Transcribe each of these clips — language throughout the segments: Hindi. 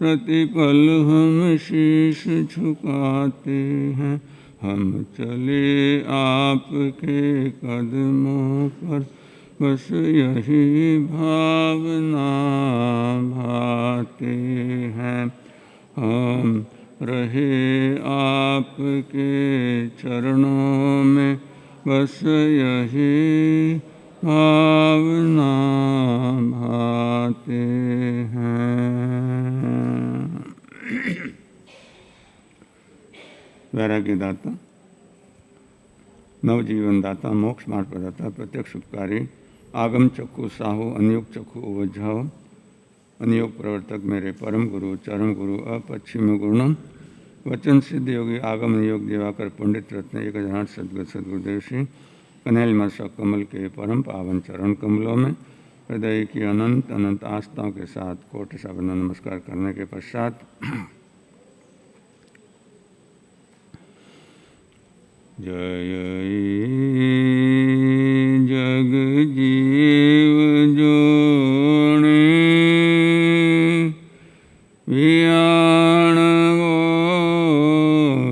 प्रतिपल हम शीश झुकाते हैं, हम चले आपके कदमों पर, बस यही भावना भाते हैं। हम रहे आपके चरणों में, बस यही भावना भाते हैं। वैराग्य दाता, नवजीवन दाता, मोक्ष मार्ग प्रदाता, प्रत्यक्ष उपकारी, आगम चक्षु साहु, अनुयोग चक्षु ओझाओ, अनुयोग प्रवर्तक मेरे परम गुरु, चरम गुरु, अपच्छिम गुरुणम, वचन सिद्ध योगी, आगम योग दिवाकर, पंडित रत्न, एक हजार सदगत सदगुरुदेव श्री कन्हैया मरसा कमल के परम पावन चरण कमलों में हृदय की अनंत अनंत आस्थाओं के साथ कोटि सा वंदन नमस्कार करने के पश्चात जय जग जीव जोड़े वियाण वो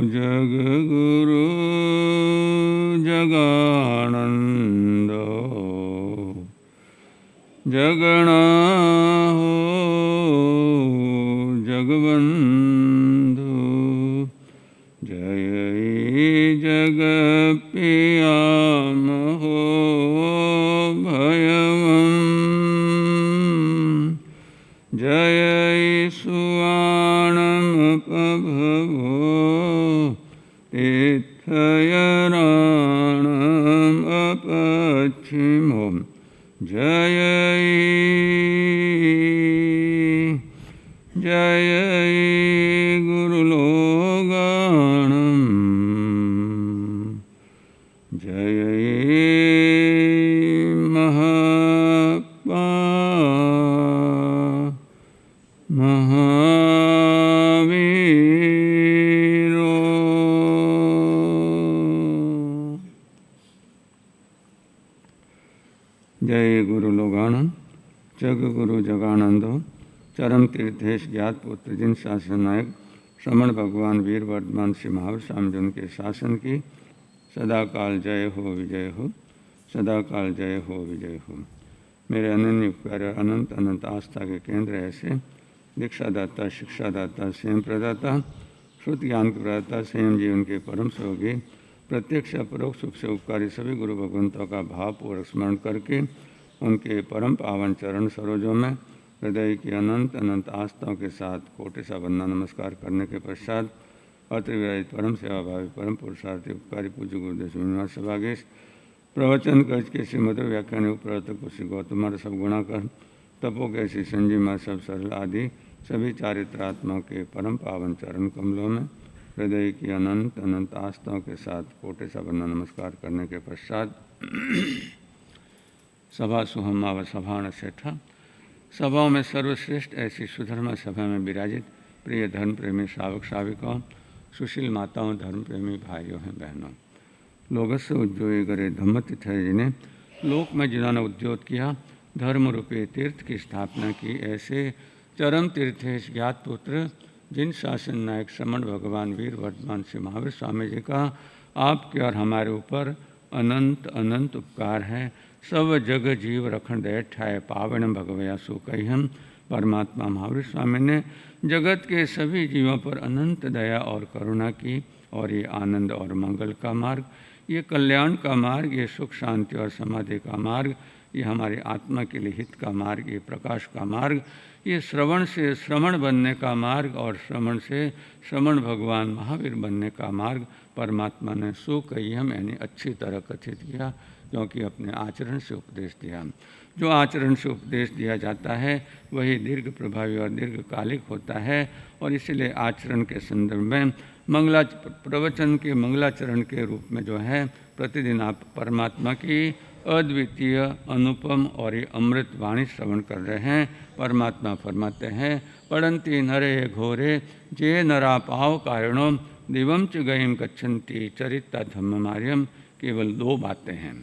जग गुरु जगानंद जगणा हो जगबंधु जय जग पियाम हो भयवम जय सुवाणम पभवो तीर्थयराणम अपच्छिमो जय जय गुरुलोगाणम जय महापा महावीरो। जय गुरु लोगानंद, जग गुरु जगानंदो, चरम तीर्थेश ज्ञात पुत्र जिन शासन नायक श्रमण भगवान वीर वर्धमान श्री महावीर स्वामी जी के शासन की सदा काल जय हो विजय हो, सदा काल जय हो विजय हो। मेरे अनन्य प्यारे अनंत अनंत आस्था के केंद्र ऐसे दीक्षादाता, शिक्षादाता, संयम प्रदाता, श्रुत ज्ञान के प्रदाता, संयम जीवन के परम सहयोगी, प्रत्यक्ष अपरोक्ष रूप से उपकारी सभी गुरु भगवंतों का भावपूर्वक स्मरण करके उनके परम पावन चरण सरोजों में हृदय की अनंत अनंत आस्थाओं के साथ कोटि सा वंदना नमस्कार करने के पश्चात अतिविराजित परम सेवाभावी परम पुरुषार्थी उपकारी पूज्य गुरुदेव श्रीनिवास सभागेश प्रवचन गज के श्री मधुर व्याख्यान प्रवर्तक श्री गौतम सब गुणाकर तपो के श्री संजीव सब सरल आदि सभी चारित्रात्माओं के परम पावन चरण कमलों में हृदय की अनंत अनंत आस्थाओं के साथ कोटि सा वंदना नमस्कार करने के पश्चात सभा सुहमा व सभाण सेठा, सभाओं में सर्वश्रेष्ठ ऐसी सुधर्मा सभा में विराजित प्रिय धर्म प्रेमी श्रावक श्राविकाओं, सुशील माताओं, धर्म प्रेमी भाइयों हैं बहनों, लोगस्य उद्योगी करे धम्मतीर्थ जिन्हें लोक में जिन्होंने उद्योग किया, धर्म रूपी तीर्थ की स्थापना की, ऐसे चरम तीर्थेश ज्ञात पुत्र जिन शासन नायक श्रमण भगवान वीर वर्धमान श्री महावीर स्वामी जी का आपके और हमारे ऊपर अनंत अनंत उपकार है। सब जग जीव रखण दे ठाए पावन भगवया सो कहियम। परमात्मा महावीर स्वामी ने जगत के सभी जीवों पर अनंत दया और करुणा की, और ये आनंद और मंगल का मार्ग, ये कल्याण का मार्ग, ये सुख शांति और समाधि का मार्ग, ये हमारी आत्मा के लिए हित का मार्ग, ये प्रकाश का मार्ग, ये श्रवण से श्रमण बनने का मार्ग और श्रवण से श्रमण भगवान महावीर बनने का मार्ग परमात्मा ने सुकह्यम यानी अच्छी तरह कथित किया, क्योंकि अपने आचरण से उपदेश दिया। जो आचरण से उपदेश दिया जाता है वही दीर्घ प्रभावी और दीर्घकालिक होता है, और इसलिए आचरण के संदर्भ में मंगला प्रवचन के मंगलाचरण के रूप में जो है प्रतिदिन आप परमात्मा की अद्वितीय अनुपम और ये अमृत वाणी श्रवण कर रहे हैं। परमात्मा फरमाते हैं, पढ़ंती नरे घोरे जे नरा पाव कारणों दिवम च गयम गच्छन्ति चरिता धम्ममार्यम। केवल दो बातें हैं,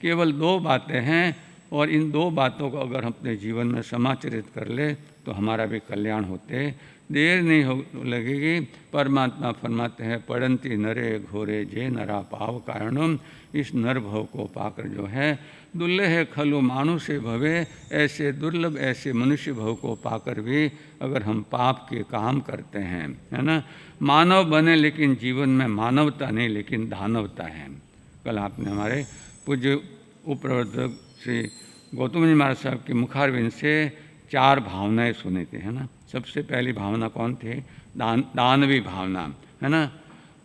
केवल दो बातें हैं, और इन दो बातों को अगर हम अपने जीवन में समाचरित कर ले तो हमारा भी कल्याण होते देर नहीं हो लगेगी। परमात्मा फरमाते हैं, पढ़ंती नरे घोरे जे नरा पाव कारणम। इस नर भव को पाकर जो है दुर्लभ खलु मानुषे भवे, ऐसे दुर्लभ ऐसे मनुष्य भव को पाकर भी अगर हम पाप के काम करते हैं, है ना, मानव बने लेकिन जीवन में मानवता नहीं लेकिन दानवता है। कल आपने हमारे पूज्य उपप्रवर्तक श्री गौतम जी महाराज साहब के मुखारविंद से 4 भावनाएं सुनी थी, है ना। सबसे पहली भावना कौन थी? दानवी भावना, है ना,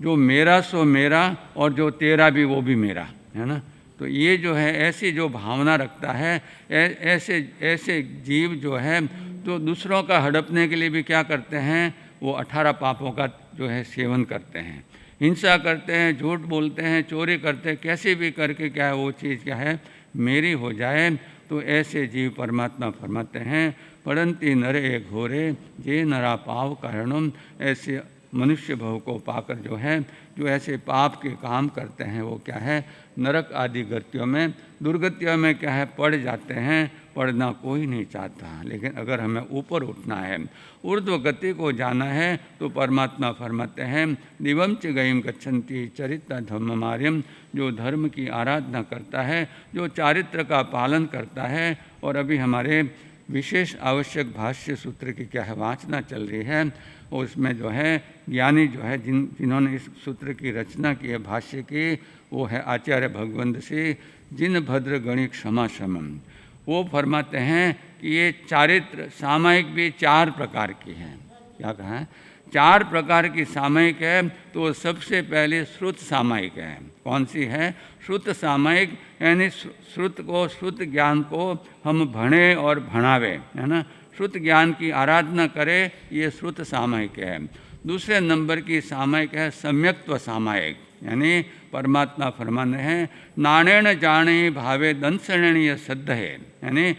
जो मेरा सो मेरा और जो तेरा भी वो भी मेरा, है ना। तो ये जो है ऐसी जो भावना रखता है, ऐसे ऐसे जीव जो है तो दूसरों का हड़पने के लिए भी क्या करते हैं, वो 18 पापों का जो है सेवन करते हैं, हिंसा करते हैं, झूठ बोलते हैं, चोरी करते हैं, कैसे भी करके क्या है वो चीज़ क्या है मेरी हो जाए। तो ऐसे जीव परमात्मा फरमाते हैं, पढ़ंती नरे घोरे जे नरा पाव कारणम। ऐसे मनुष्य भव को पाकर जो है जो ऐसे पाप के काम करते हैं वो क्या है नरक आदि गतियों में दुर्गतियों में क्या है पड़ जाते हैं। पढ़ना कोई नहीं चाहता, लेकिन अगर हमें ऊपर उठना है, ऊर्ध्व गति को जाना है तो परमात्मा फरमाते हैं, दिवम च गयम गच्छन्ति चरित्र धम्ममार्यम। जो धर्म की आराधना करता है, जो चारित्र का पालन करता है। और अभी हमारे विशेष आवश्यक भाष्य सूत्र की क्या है वाचना चल रही है, और उसमें जो है ज्ञानी जो है जिन्होंने इस सूत्र की रचना की है भाष्य की, वो है आचार्य भगवंत सिंह जिन भद्र गणि क्षमा समम। वो फरमाते हैं कि ये चारित्र सामायिक भी 4 प्रकार की हैं। क्या कहा है? 4 प्रकार की सामायिक है। तो सबसे पहले श्रुत सामायिक है। कौन सी है? श्रुत सामायिक, यानी श्रुत को श्रुत ज्ञान को हम भणे और भणावे, है ना, श्रुत ज्ञान की आराधना करें, ये श्रुत सामायिक है। दूसरे नंबर की सामायिक है सम्यक्त्व सामायिक, यानी परमात्मा फरमान हैं, नाणेन जाने भावे दंसरणीय सद्ध है, यानी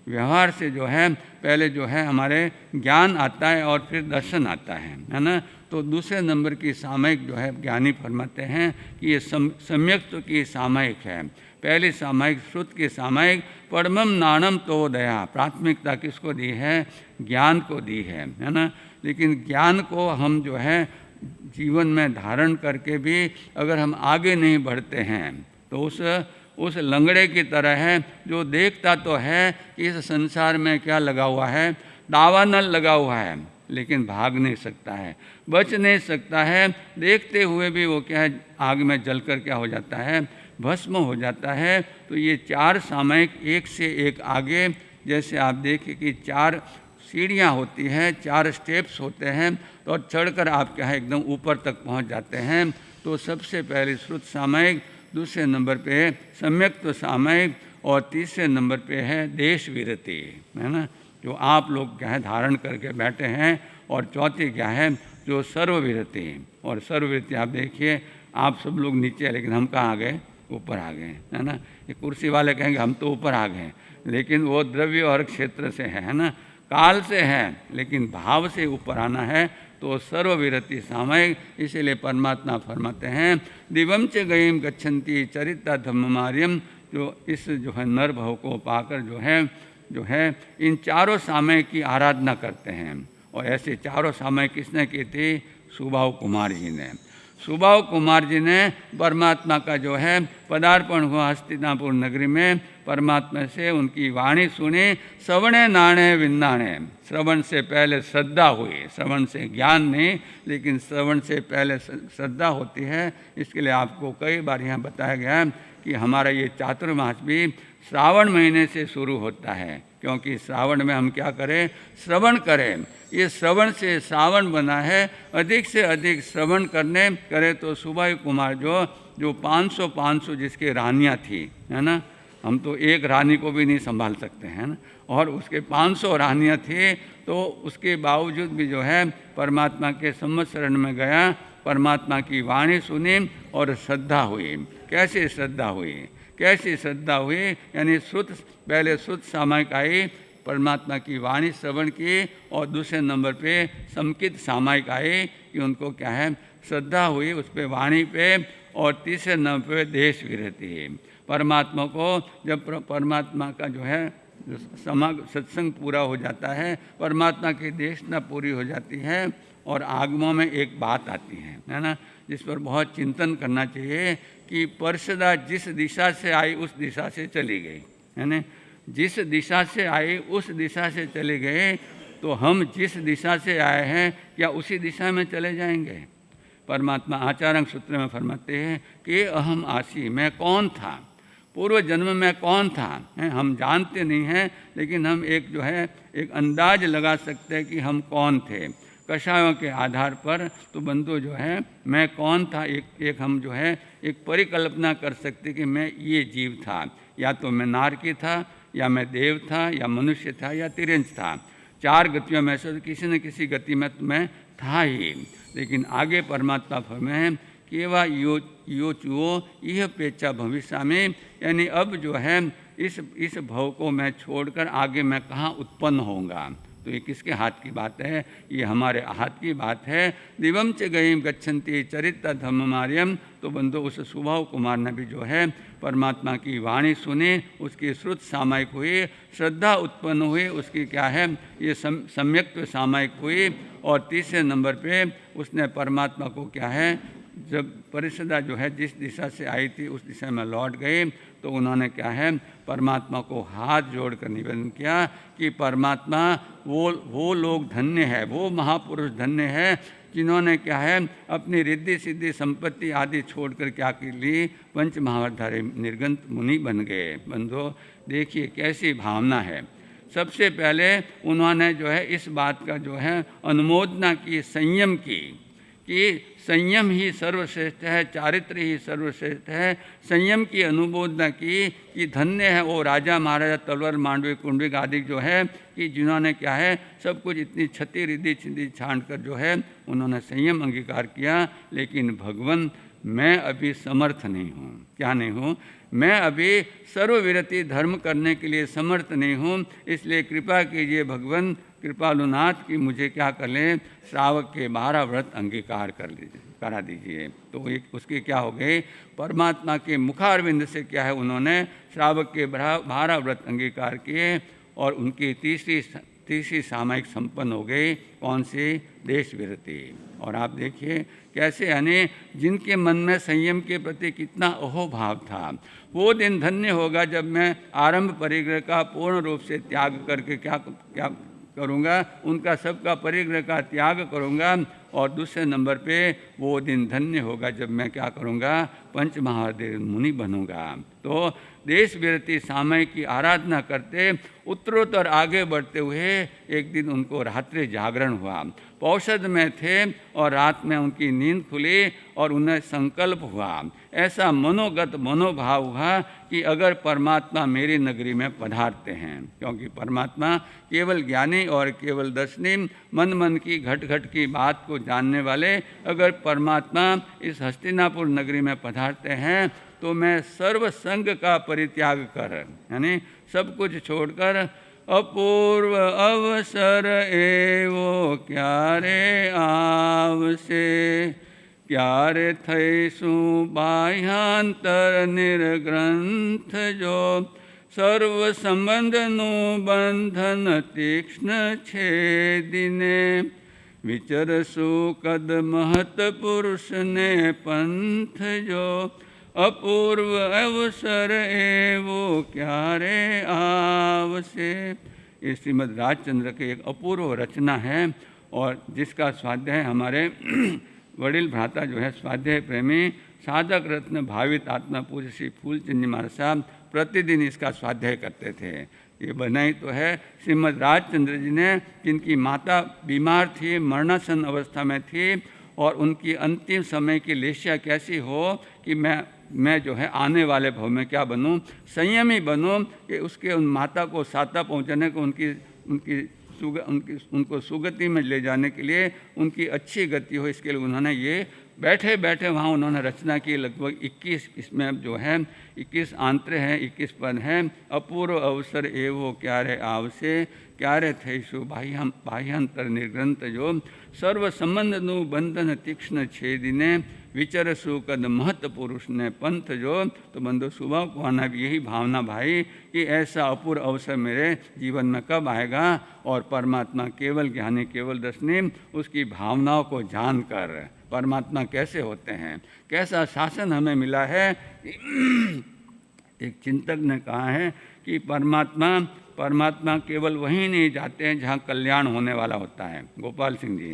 व्यवहार से जो है पहले जो है हमारे ज्ञान आता है और फिर दर्शन आता है ना। तो दूसरे नंबर की सामायिक जो है ज्ञानी फरमाते हैं कि ये सम्यक्त्व की सामायिक है। पहली सामायिक श्रुत की सामायिक, परमम नाणम तो दया, प्राथमिकता किसको दी है? ज्ञान को दी है ना। लेकिन ज्ञान को हम जो है जीवन में धारण करके भी अगर हम आगे नहीं बढ़ते हैं तो उस लंगड़े की तरह है जो देखता तो है कि इस संसार में क्या लगा हुआ है, दावानल लगा हुआ है, लेकिन भाग नहीं सकता है, बच नहीं सकता है। देखते हुए भी वो क्या है आग में जलकर क्या हो जाता है, भस्म हो जाता है। तो ये 4 सामायिक एक से एक आगे, जैसे आप देखिए कि 4 सीढ़ियाँ होती हैं, 4 स्टेप्स होते हैं, तो चढ़कर आप क्या है एकदम ऊपर तक पहुंच जाते हैं। तो सबसे पहले श्रुत सामायिक, दूसरे नंबर पे है सम्यक्त्व सामायिक, और तीसरे नंबर पे है देश विरति, है ना, जो आप लोग क्या है धारण करके बैठे हैं। और चौथी क्या है, जो सर्वविरति। और सर्वविरति आप देखिए, आप सब लोग नीचे हैं लेकिन हम कहाँ आ गए? ऊपर आ गए, है ना। ये कुर्सी वाले कहेंगे हम तो ऊपर आ गए, लेकिन वो द्रव्य और क्षेत्र से है ना, काल से है, लेकिन भाव से ऊपर आना है। तो सर्वविरति सामायिक, इसीलिए परमात्मा फरमाते हैं, दिवम च गयम गच्छन्ति चरिता धम्ममार्यम। जो इस जो है नर भव को पाकर जो है इन 4 सामायिक की आराधना करते हैं। और ऐसे चारों सामयिक किसने की थी? सुबाहु कुमार जी ने। सुबाहु कुमार जी ने परमात्मा का जो है पदार्पण हुआ हस्तिनापुर नगरी में, परमात्मा से उनकी वाणी सुनी। श्रवणे नाणे विन्नाणे, श्रवण से पहले श्रद्धा हुई, श्रवण से ज्ञान नहीं, लेकिन श्रवण से पहले श्रद्धा होती है। इसके लिए आपको कई बार यहाँ बताया गया है कि हमारा ये चातुर्मास भी श्रावण महीने से शुरू होता है, क्योंकि श्रावण में हम क्या करें? श्रवण करें। ये श्रवण से श्रावण बना है। अधिक से अधिक श्रवण करें तो सुबाहु कुमार जो 500 जिसकी रानियाँ थी, है ना, हम तो एक रानी को भी नहीं संभाल सकते हैं ना, और उसके 500 रानियाँ थी, तो उसके बावजूद भी जो है परमात्मा के सम्मत शरण में गया, परमात्मा की वाणी सुनी और श्रद्धा हुई। कैसे श्रद्धा हुई? कैसी श्रद्धा हुई? यानी पहले श्रुत सामायिक आई, परमात्मा की वाणी श्रवण की, और दूसरे नंबर पे समकित सामायिक आई कि उनको क्या है? श्रद्धा हुई उस पे, वाणी पे, और तीसरे नंबर पे देश विरति। परमात्मा को जब परमात्मा का जो है सत्संग पूरा हो जाता है, परमात्मा की देशना पूरी हो जाती है, और आगमों में एक बात आती है ना, जिस पर बहुत चिंतन करना चाहिए कि परसदा जिस दिशा से आई उस दिशा से चली गई, है ना। जिस दिशा से आई उस दिशा से चले गए, तो हम जिस दिशा से आए हैं क्या उसी दिशा में चले जाएंगे? परमात्मा आचार्य सूत्र में फरमाते हैं कि अहम आसी, मैं कौन था, पूर्व जन्म में कौन था, है? हम जानते नहीं हैं, लेकिन हम एक जो है एक अंदाज लगा सकते हैं कि हम कौन थे कषायों के आधार पर। तो बंधु जो है मैं कौन था, एक हम जो है एक परिकल्पना कर सकते कि मैं ये जीव था, या तो मैं नारकी था, या मैं देव था, या मनुष्य था, या तिरंज था। 4 गतियों में से किसी न किसी गति में तो मैं था ही। लेकिन आगे परमात्मा फरमाए केवा यो चुओ यह पेचा भविष्य में, यानी अब जो है इस भव को मैं छोड़कर आगे मैं कहाँ उत्पन्न होऊंगा। तो ये किसके हाथ की बात है? ये हमारे हाथ की बात है। दिवम च गई गच्छन्ति चरित्र धर्ममार्यम। तो बंधु उस सुबाहु कुमार ने भी जो है परमात्मा की वाणी सुनी, उसकी श्रुत सामायिक हुई, श्रद्धा उत्पन्न हुई, उसकी क्या है ये सम्यक्त्व सामायिक हुई, और तीसरे नंबर पे उसने परमात्मा को क्या है जब परिषदा जो है जिस दिशा से आई थी उस दिशा में लौट गई, तो उन्होंने क्या है परमात्मा को हाथ जोड़कर निवेदन किया कि परमात्मा वो लोग धन्य है, वो महापुरुष धन्य है जिन्होंने क्या है अपनी रिद्धि सिद्धि संपत्ति आदि छोड़कर क्या कर ली, पंच महावरधारी निर्गंत मुनि बन गए। बंधो देखिए कैसी भावना है। सबसे पहले उन्होंने जो है इस बात का जो है अनुमोदना की, संयम की, कि संयम ही सर्वश्रेष्ठ है, चारित्र ही सर्वश्रेष्ठ है। संयम की अनुमोदना की कि धन्य है वो राजा महाराजा तलवार मांडवी कुंडविक आदि जो है कि जिन्होंने क्या है सब कुछ इतनी क्षति रिद्धि छिंदी छांट कर जो है उन्होंने संयम अंगीकार किया। लेकिन भगवान मैं अभी समर्थ नहीं हूँ। क्या नहीं हूँ? मैं अभी सर्वविरति धर्म करने के लिए समर्थ नहीं हूँ। इसलिए कृपा कीजिए भगवान कृपालुनाथ कि मुझे क्या कर लें, श्रावक के 12 व्रत अंगीकार करा दीजिए। तो एक उसके क्या हो गए, परमात्मा के मुखारविंद से क्या है उन्होंने श्रावक के 12 व्रत अंगीकार किए, और उनकी तीसरी सामायिक संपन्न हो गई। कौन सी? देश विरति। और आप देखिए कैसे यानी जिनके मन में संयम के प्रति कितना अहोभाव था, वो दिन धन्य होगा जब मैं आरंभ परिग्रह का पूर्ण रूप से त्याग करके क्या करूँगा, उनका सबका परिग्रह का त्याग करूँगा। और दूसरे नंबर पे वो दिन धन्य होगा जब मैं क्या करूँगा, पंच महावरधारी मुनि बनूँगा। तो देश विरति सामय की आराधना करते उत्तरोत्तर आगे बढ़ते हुए एक दिन उनको रात्रि जागरण हुआ। पौषध में थे और रात में उनकी नींद खुली और उन्हें संकल्प हुआ, ऐसा मनोगत मनोभाव हुआ कि अगर परमात्मा मेरी नगरी में पधारते हैं, क्योंकि परमात्मा केवल ज्ञानी और केवल दर्शनी मन मन की घट घट की बात को जानने वाले अगर परमात्मा इस हस्तिनापुर नगरी में पधारते हैं तो मैं सर्व संग का परित्याग कर, यानी सब कुछ छोड़कर अपूर्व अवसर एवो क्यारे आवसे, क्यारे थईसु बाह्यांतर निर्ग्रंथ जो સર્વ સંબંધનું બંધન તીક્ષ્ણ છેદીને વિચરશું કદ મહત પુરુષને પંથ જો અપૂર્વ અવસર એવો ક્યારે આવશે। ये श्रीमद् राजचंद्र की एक अपूर्व रचना है और जिसका स्वाध्याय हमारे वडील भ्राता जो है स्वाध्याय प्रेमी साधक रत्न भावित आत्मा पूज्य श्री फूलचंद जी महाराज साहब प्रतिदिन इसका स्वाध्याय करते थे। ये बनाई तो है श्रीमद् राजचंद्र जी ने, जिनकी माता बीमार थी, मरणासन अवस्था में थी और उनकी अंतिम समय की लेशिया कैसी हो कि मैं जो है आने वाले भव में क्या बनूं, संयमी बनूं कि उसके उन माता को साता पहुंचाने को उनको सुगति में ले जाने के लिए उनकी अच्छी गति हो, इसके लिए उन्होंने ये बैठे बैठे वहाँ उन्होंने रचना की। लगभग 21 इसमें जो है 21 आंत्र हैं, 21 पद हैं। अपूर्व अवसर एवो क्यारे आवसे क्यारे थईशु बाह्यांतर निर्ग्रंथ जो सर्व संबंधनु बंधन तीक्ष्ण छेदीने विचरसु कद महत पुरुष ने पंथ जो। तो बंधु सुबह को आना भी यही भावना भाई कि ऐसा अपूर्व अवसर मेरे जीवन में कब आएगा और परमात्मा केवल ज्ञानी केवल दर्शनी उसकी भावनाओं को जानकर परमात्मा कैसे होते हैं, कैसा शासन हमें मिला है। एक चिंतक ने कहा है कि परमात्मा केवल वहीं नहीं जाते हैं जहाँ कल्याण होने वाला होता है। गोपाल सिंह जी,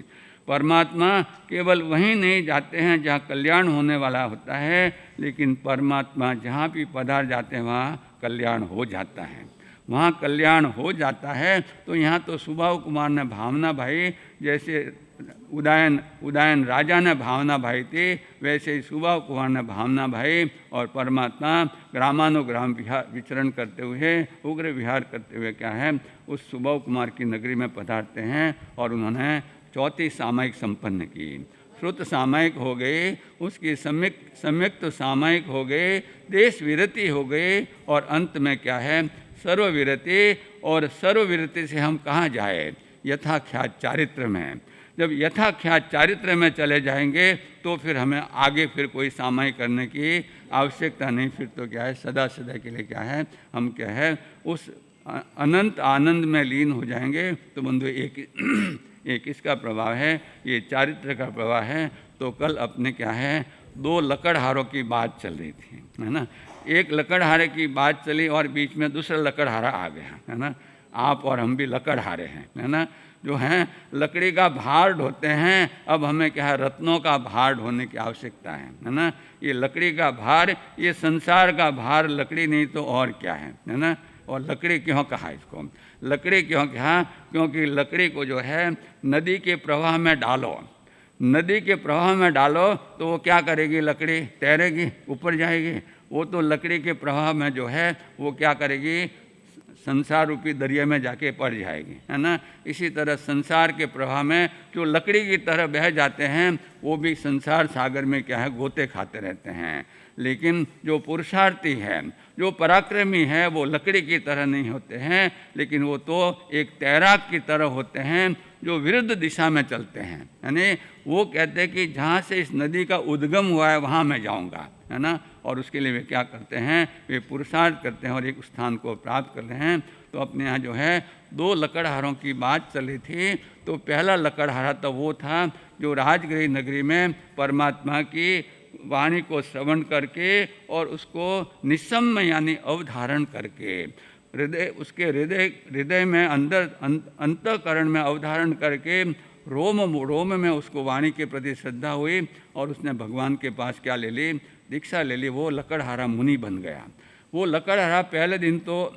परमात्मा केवल वहीं नहीं जाते हैं जहाँ कल्याण होने वाला होता है, लेकिन परमात्मा जहाँ भी पधार जाते हैं वहाँ कल्याण हो जाता है, वहाँ कल्याण हो जाता है। तो यहाँ तो सुभाव कुमार ने भावना भाई, जैसे उदयन राजा ने भावना भाई थी, वैसे ही सुभाव कुमार ने भावना भाई और परमात्मा ग्रामानुग्राम विचरण करते हुए उग्र विहार करते हुए क्या है उस सुभाव कुमार की नगरी में पधारते हैं और उन्होंने चौथी सामायिक संपन्न की। श्रुत सामायिक हो गई, उसकी संयुक्त सामायिक हो गई, देश विरति हो गई और अंत में क्या है सर्वविरति। और सर्वविरति से हम कहाँ जाए, यथाख्यात चारित्र में। जब यथाख्यात चारित्र में चले जाएंगे तो फिर हमें आगे फिर कोई सामायिक करने की आवश्यकता नहीं। फिर तो क्या है सदा सदा के लिए क्या है हम क्या है उस अनंत आनंद में लीन हो जाएंगे। तो बंधु एक इसका प्रभाव है, ये चारित्र का प्रभाव है। तो कल अपने क्या है 2 लकड़हारों की बात चल रही थी, है ना। एक लकड़हारे की बात चली और बीच में दूसरा लकड़हारा आ गया, है ना। आप और हम भी लकड़हारे हैं, है ना, जो हैं लकड़ी का भार ढोते हैं। अब हमें क्या है रत्नों का भार ढोने की आवश्यकता है ना। ये लकड़ी का भार, ये संसार का भार लकड़ी नहीं तो और क्या है ना। और लकड़ी क्यों कहा इसको, लकड़ी क्यों कहा, क्योंकि लकड़ी को जो है नदी के प्रवाह में डालो, नदी के प्रवाह में डालो तो वो क्या करेगी, लकड़ी तैरेगी, ऊपर जाएगी। वो तो लकड़ी के प्रवाह में जो है वो क्या करेगी, संसार रूपी दरिया में जाके पड़ जाएगी, है ना। इसी तरह संसार के प्रवाह में जो लकड़ी की तरह बह जाते हैं वो भी संसार सागर में क्या है गोते खाते रहते हैं। लेकिन जो पुरुषार्थी है, जो पराक्रमी है, वो लकड़ी की तरह नहीं होते हैं, लेकिन वो तो एक तैराक की तरह होते हैं जो विरुद्ध दिशा में चलते हैं। यानी वो कहते हैं कि जहाँ से इस नदी का उद्गम हुआ है वहाँ मैं जाऊँगा, है ना। और उसके लिए वे क्या करते हैं, वे पुरुषार्थ करते हैं और एक स्थान को प्राप्त कर रहे हैं। तो अपने यहाँ जो है 2 लकड़हारों की बात चली थी। तो पहला लकड़हारा तो वो था जो राजगृह नगरी में परमात्मा की वाणी को श्रवण करके और उसको निस्सम यानी अवधारण करके उसके हृदय में अंदर अंतःकरण में अवधारण करके रोम में उसको वाणी के प्रति श्रद्धा हुई और उसने भगवान के पास क्या ले ली, दीक्षा ले ली। वो लकड़हारा मुनि बन गया। वो लकड़हारा पहले दिन तो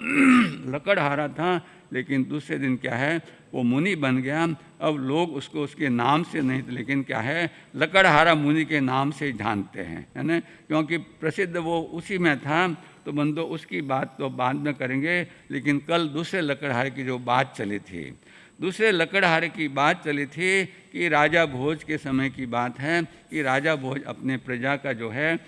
लकड़हारा था, लेकिन दूसरे दिन क्या है वो मुनि बन गया। अब लोग उसको उसके नाम से नहीं लेकिन क्या है लकड़हारा मुनि के नाम से जानते हैं, है ना, क्योंकि प्रसिद्ध वो उसी में था। तो बंदो उसकी बात तो बाद में करेंगे, लेकिन कल दूसरे लकड़हारे की जो बात चली थी, दूसरे लकड़हारे की बात चली थी कि राजा भोज के समय की बात है कि राजा भोज अपने प्रजा का जो है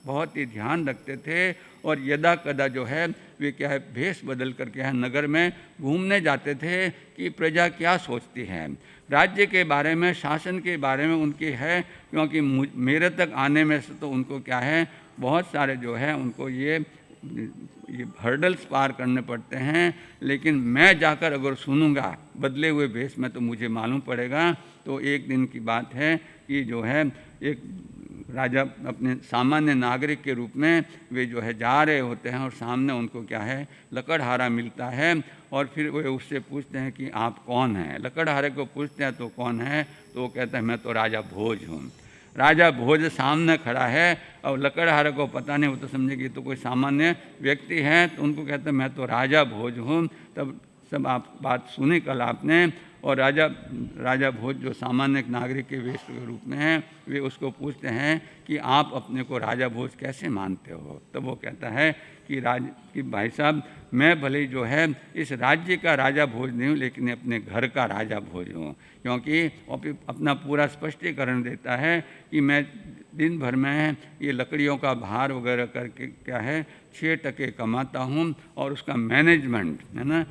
बहुत ही ध्यान रखते थे और यदा कदा जो है वे क्या है भेष बदल कर के नगर में घूमने जाते थे कि प्रजा क्या सोचती है, राज्य के बारे में, शासन के बारे में उनकी है। क्योंकि मेरे तक आने में से तो उनको क्या है बहुत सारे जो है उनको ये ये हर्डल्स पार करने पड़ते हैं, लेकिन मैं जाकर अगर सुनूंगा बदले हुए भेष में तो मुझे मालूम पड़ेगा। तो एक दिन की बात है कि जो है एक राजा अपने सामान्य नागरिक के रूप में वे जो है जा रहे होते हैं और सामने उनको क्या है लकड़हारा मिलता है और फिर वे उससे पूछते हैं कि आप कौन हैं। लकड़हारे को पूछते हैं तो कौन है, तो वो कहता है मैं तो राजा भोज हूँ। राजा भोज सामने खड़ा है और लकड़हारे को पता नहीं, वो तो समझे कि तो कोई सामान्य व्यक्ति है, तो उनको कहते हैं मैं तो राजा भोज हूँ। तब सब आप बात सुनी कल आपने। और राजा भोज जो सामान्य नागरिक के वेश के रूप में है, वे उसको पूछते हैं कि आप अपने को राजा भोज कैसे मानते हो। तब वो कहता है कि भाई साहब मैं भले ही जो है इस राज्य का राजा भोज नहीं हूँ, लेकिन अपने घर का राजा भोज हूँ। क्योंकि अपना पूरा स्पष्टीकरण देता है कि मैं दिन भर में ये लकड़ियों का भार वगैरह करके क्या है 6 टके कमाता हूँ और उसका मैनेजमेंट है ना,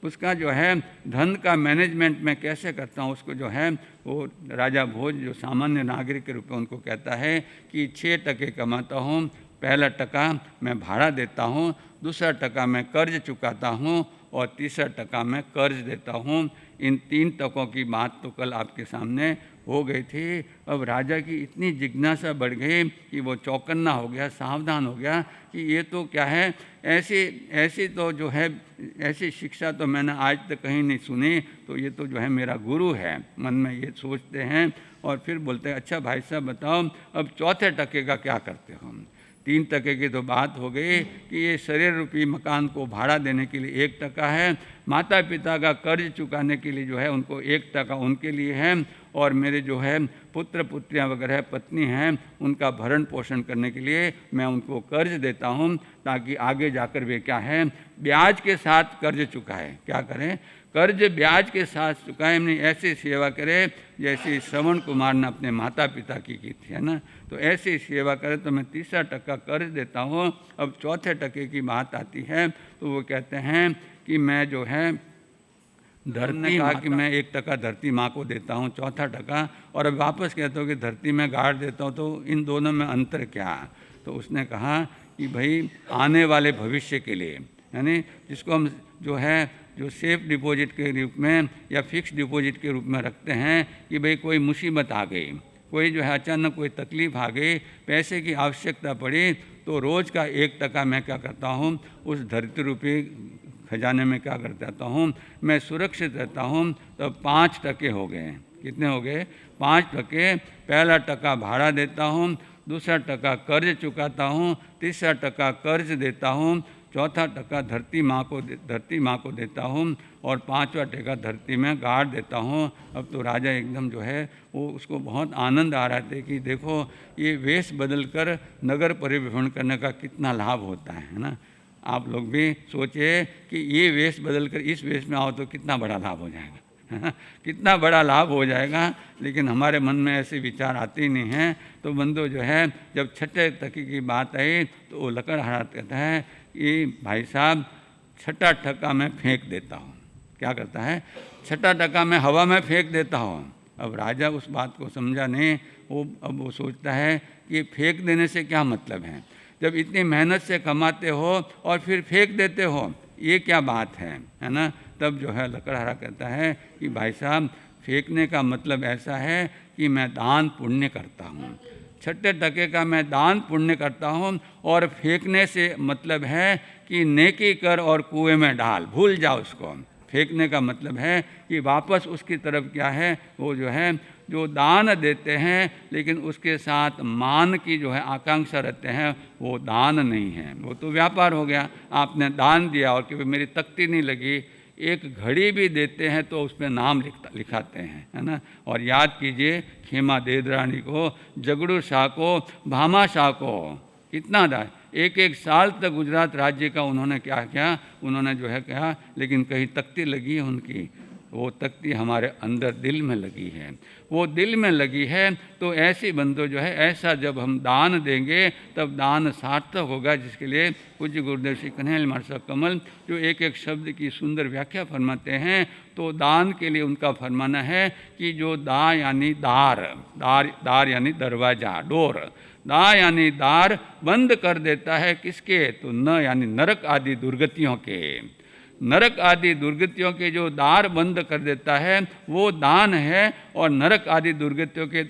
उसका जो है धन का मैनेजमेंट मैं कैसे करता हूँ, उसको जो है वो राजा भोज जो सामान्य नागरिक के रूप में उनको कहता है कि 6 टके कमाता हूँ, पहला टका मैं भाड़ा देता हूँ, दूसरा टका मैं कर्ज चुकाता हूँ और तीसरा टका मैं कर्ज देता हूँ। इन 3 टकों की बात तो कल आपके सामने हो गई थी। अब राजा की इतनी जिज्ञासा बढ़ गई कि वो चौकन्ना हो गया, सावधान हो गया कि ये तो क्या है, ऐसी तो जो है ऐसी शिक्षा तो मैंने आज तक कहीं नहीं सुनी, तो ये तो जो है मेरा गुरु है, मन में ये सोचते हैं। और फिर बोलते हैं अच्छा भाई साहब बताओ अब चौथे टके का क्या करते हो। 3 टके की तो बात हो गई कि ये शरीर रूपी मकान को भाड़ा देने के लिए 1 टका है, माता पिता का कर्ज चुकाने के लिए जो है उनको 1 टका उनके लिए है, और मेरे जो है पुत्र पुत्रियाँ वगैरह पत्नी हैं उनका भरण पोषण करने के लिए मैं उनको कर्ज देता हूँ, ताकि आगे जाकर वे क्या है ब्याज के साथ कर्ज चुकाए। क्या करें, कर्ज ब्याज के साथ चुकाए, हमने ऐसी सेवा करे जैसे श्रवण कुमार ने अपने माता पिता की थी, है ना। तो ऐसी सेवा करे तो मैं 3 टका कर्ज देता हूँ। अब चौथे टके की बात आती है तो वो कहते हैं कि मैं जो है धरती ने कहा कि मैं 1 टका धरती माँ को देता हूँ, चौथा टका, और अब वापस कहता हूँ कि धरती में गाड़ देता हूँ, तो इन दोनों में अंतर क्या। तो उसने कहा कि भाई आने वाले भविष्य के लिए, यानी जिसको हम जो सेफ डिपॉजिट के रूप में या फिक्स डिपॉजिट के रूप में रखते हैं कि भाई कोई मुसीबत आ गई, कोई जो है अचानक कोई तकलीफ आ गई, पैसे की आवश्यकता पड़ी, तो रोज़ का 1 टका मैं क्या करता हूँ उस धरती रूपी खजाने में क्या कर देता हूँ, मैं सुरक्षित रहता हूँ। तो 5 टके हो गए। कितने हो गए? 5 टके। पहला टका भाड़ा देता हूँ, दूसरा टका कर्ज चुकाता हूँ, तीसरा टका कर्ज देता हूँ, चौथा टका धरती माँ को देता हूँ, और 5वां टका धरती में गाड़ देता हूँ। अब तो राजा एकदम जो है वो उसको बहुत आनंद आ रहा था कि देखो ये वेश बदल कर नगर परिभ्रमण करने का कितना लाभ होता है ना। आप लोग भी सोचिए कि ये वेश बदल कर इस वेश में आओ तो कितना बड़ा लाभ हो जाएगा, कितना बड़ा लाभ हो जाएगा। लेकिन हमारे मन में ऐसे विचार आते ही नहीं हैं। तो बंदो जो है जब 6ठे टके की बात आई तो वो लकड़हारा कहता है कि भाई साहब 6ठा टका मैं फेंक देता हूँ। क्या करता है? 6ठा टका मैं हवा में फेंक देता हूँ। अब राजा उस बात को समझा नहीं। अब वो सोचता है कि फेंक देने से क्या मतलब है, जब इतनी मेहनत से कमाते हो और फिर फेंक देते हो, ये क्या बात है ना। तब जो है लकड़हारा कहता है कि भाई साहब फेंकने का मतलब ऐसा है कि मैं दान पुण्य करता हूँ। 6ठे टके का मैं दान पुण्य करता हूँ, और फेंकने से मतलब है कि नेकी कर और कुएं में डाल, भूल जाओ उसको। फेंकने का मतलब है कि वापस उसकी तरफ क्या है, वो जो है जो दान देते हैं लेकिन उसके साथ मान की जो है आकांक्षा रखते हैं, वो दान नहीं है, वो तो व्यापार हो गया। आपने दान दिया और कि मेरी तख्ती नहीं लगी, एक घड़ी भी देते हैं तो उस पर नाम लिखाते हैं, है ना। और याद कीजिए खेमा देदरानी को, जगड़ू शाह को, भामा शाह को, कितना था, 1 साल तक गुजरात राज्य का उन्होंने क्या किया, उन्होंने जो है कहा, लेकिन कहीं तख्ती लगी है उनकी, वो तख्ती हमारे अंदर दिल में लगी है। वो दिल में लगी है तो ऐसी बंदो जो है, ऐसा जब हम दान देंगे तब दान सार्थक होगा, जिसके लिए पूज्य गुरुदेव श्री कन्हैया लाल साहब कमल जो एक एक शब्द की सुंदर व्याख्या फरमाते हैं। तो दान के लिए उनका फरमाना है कि जो दा यानी दार यानी दरवाज़ा, डोर, दा यानी दार बंद कर देता है किसके, तो न यानी नरक आदि दुर्गतियों के, नरक आदि दुर्गतियों के जो द्वार बंद कर देता है वो दान है। और नरक आदि दुर्गतियों के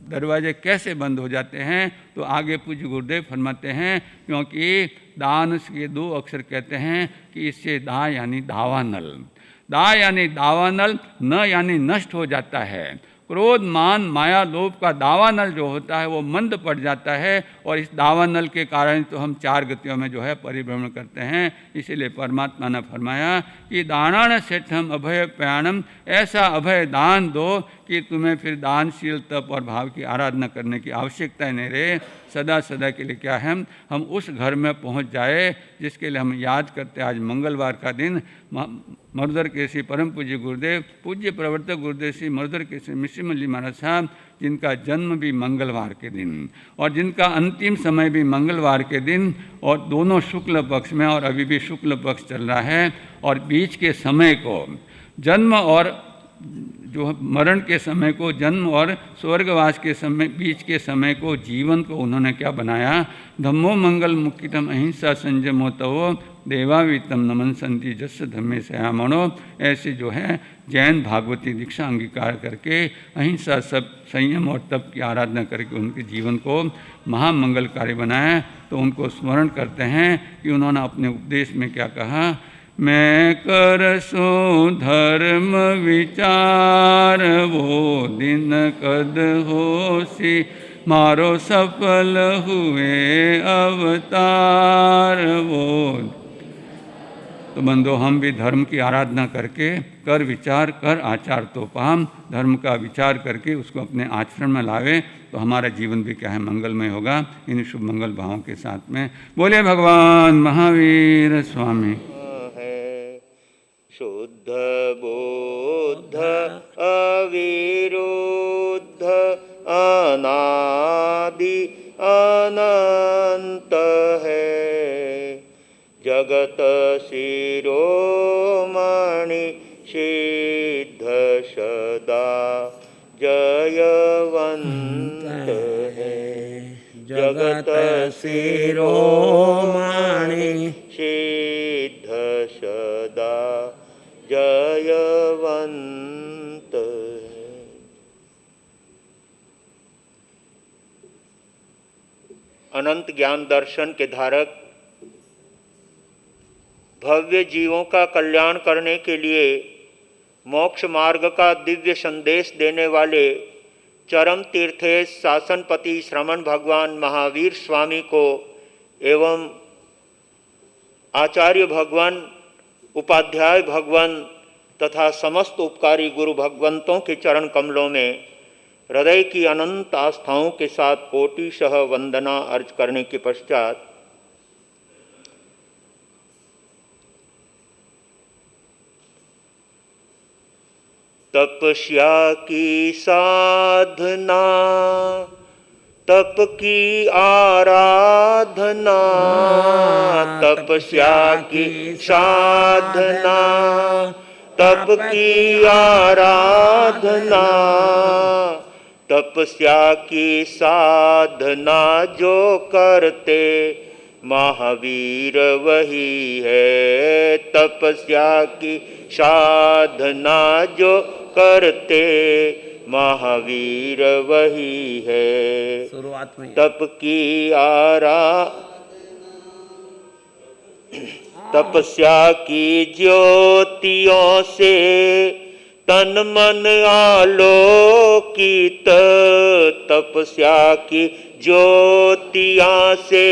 दरवाजे कैसे बंद हो जाते हैं, तो आगे पूज्य गुरुदेव फरमाते हैं, क्योंकि दान के दो अक्षर कहते हैं कि इससे दा यानी दावानल, दा यानी दावानल, न यानी नष्ट हो जाता है। क्रोध मान माया लोभ का दावानल जो होता है वो मंद पड़ जाता है, और इस दावानल के कारण तो हम चार गतियों में जो है परिभ्रमण करते हैं। इसीलिए परमात्मा ने फरमाया कि दानान सेठम अभय प्रयाणम, ऐसा अभय दान दो कि तुम्हें फिर दानशील तप और भाव की आराधना करने की आवश्यकता नहीं रहे। सदा सदा के लिए क्या है, हम उस घर में पहुंच जाए जिसके लिए हम याद करते हैं। आज मंगलवार का दिन मरुधर केसरी परम पूज्य गुरुदेव पूज्य प्रवर्तक गुरुदेव श्री मरुधर केसरी मिश्र मल्ली महाराज साहब, जिनका जन्म भी मंगलवार के दिन और जिनका अंतिम समय भी मंगलवार के दिन, और दोनों शुक्ल पक्ष में, और अभी भी शुक्ल पक्ष चल रहा है। और बीच के समय को जन्म और जो मरण के समय को, जन्म और स्वर्गवास के समय, बीच के समय को, जीवन को उन्होंने क्या बनाया, धम्मो मंगल मुक्तितम अहिंसा संयमो तवो देवावीतम नमन संति जस धम्मे सयामणो। ऐसे जो है जैन भागवती दीक्षा अंगीकार करके अहिंसा, सब संयम और तप की आराधना करके उनके जीवन को महामंगलकारी बनाया। तो उनको स्मरण करते हैं कि उन्होंने अपने उपदेश में क्या कहा, मैं करसो धर्म विचार वो दिन कद होसी, मारो सफल हुए अवतार वो। तो बंदो, हम भी धर्म की आराधना करके कर विचार कर आचार तो पाम, धर्म का विचार करके उसको अपने आचरण में लावे तो हमारा जीवन भी क्या है, मंगलमय होगा। इन शुभ मंगल भावों के साथ में बोले भगवान महावीर स्वामी। शुद्ध बुद्ध अविरुद्ध अनादि अनंत है, जगत शिरोमणि सिद्ध सदा जयवंत है, जगत शिरोमणि सिद्ध सदा जयवंत है। अनंत ज्ञान दर्शन के धारक, भव्य जीवों का कल्याण करने के लिए मोक्ष मार्ग का दिव्य संदेश देने वाले चरम तीर्थेश शासनपति श्रमण भगवान महावीर स्वामी को एवं आचार्य भगवान, उपाध्याय भगवान तथा समस्त उपकारी गुरु भगवंतों के चरण कमलों में हृदय की अनंत आस्थाओं के साथ कोटिशः वंदना अर्ज करने के पश्चात तपस्या की साधना, तप की आराधना, तपस्या की साधना, तप की आराधना, तपस्या की साधना जो करते महावीर वही है। तपस्या की साधना जो करते महावीर वही है। शुरुआत में तप की तपस्या की ज्योतियों से तन मन आलोकित, तपस्या की ज्योतियां से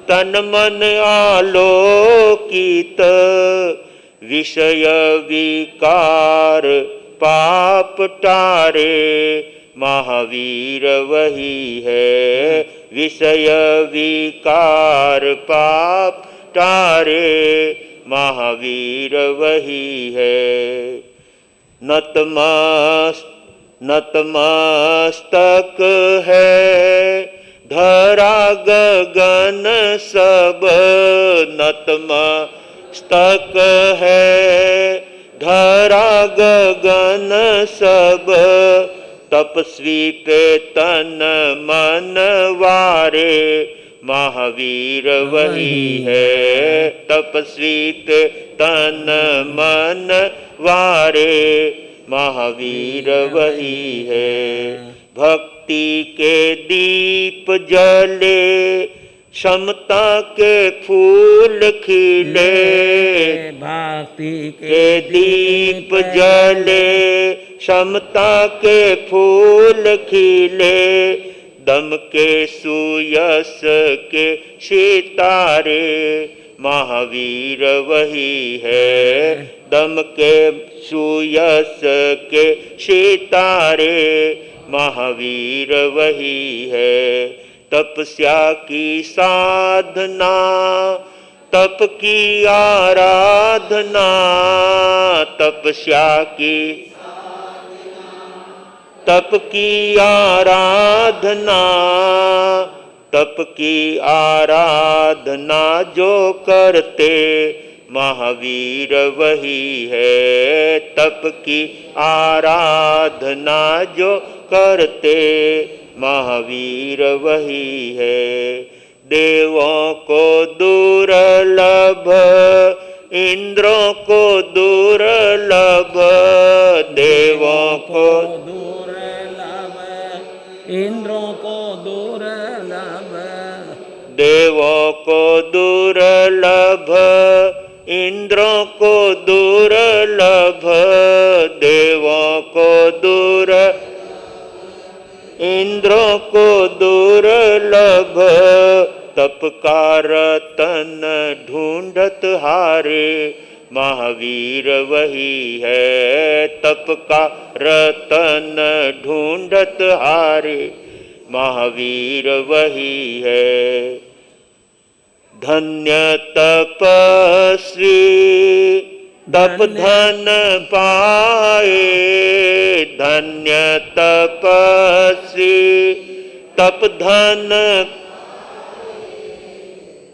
तन मन आलोकित, विषय विकार पाप टारे महावीर वही है। विषय विकार पाप टारे महावीर वही है। नतमस्तक है धरा गगन सब, नतमस्तक है धरा गगन सब, तपस्वी पे तन मन वारे महावीर वही है, तपस्वी पे तन मन वारे महावीर वही है। भक्ति के दीप जले समता के फूल खिले, भक्ति के दीप जले समता के फूल खिले, दम के सुयस के सितारे महावीर वही है, दम के सुयस के सितारे महावीर वही है। तपस्या की साधना तप की आराधना, तपस्या की तप की आराधना, तप की आराधना जो करते महावीर वही है, तप की आराधना जो करते महावीर वही है। देवों को दुर्लभ इंद्रों को दुर्लभ, देवों को दुर्लभ इंद्रों को दुर्लभ, देवों को दुर्लभ इंद्रों को दुर्लभ, देवों को इंद्रों को दुर्लभ, तप का रतन ढूंढत हारे महावीर वही है, तप का रतन ढूंढत हारे महावीर वही है। धन्य तपस्वी तप धन पाए, धन्य तपस्वी तप धन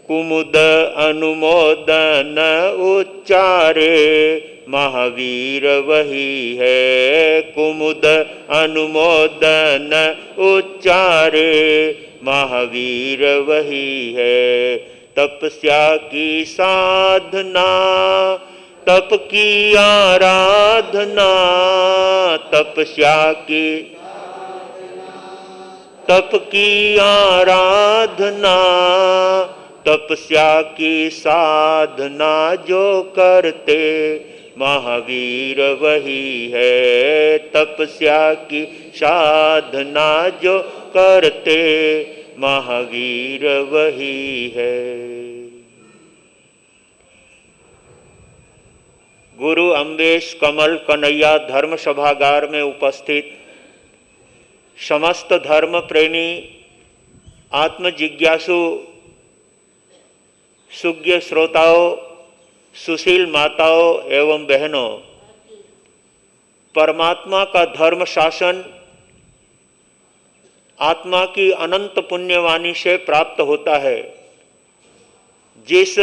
कुमुद अनुमोदन उच्चारे महावीर वही है, कुमुद अनुमोदन उच्चारे महावीर वही है। तपस्या की साधना तप की आराधना, तपस्या की तप की आराधना, तपस्या की साधना जो करते महावीर वही है, तपस्या की साधना जो करते महावीर वही है। गुरु अम्बेश कमल कन्हैया धर्म सभागार में उपस्थित समस्त धर्म प्रेमी आत्म जिज्ञासु सुज्ञ श्रोताओं, सुशील माताओं एवं बहनों, परमात्मा का धर्म शासन आत्मा की अनंत पुण्यवाणी से प्राप्त होता है। जिस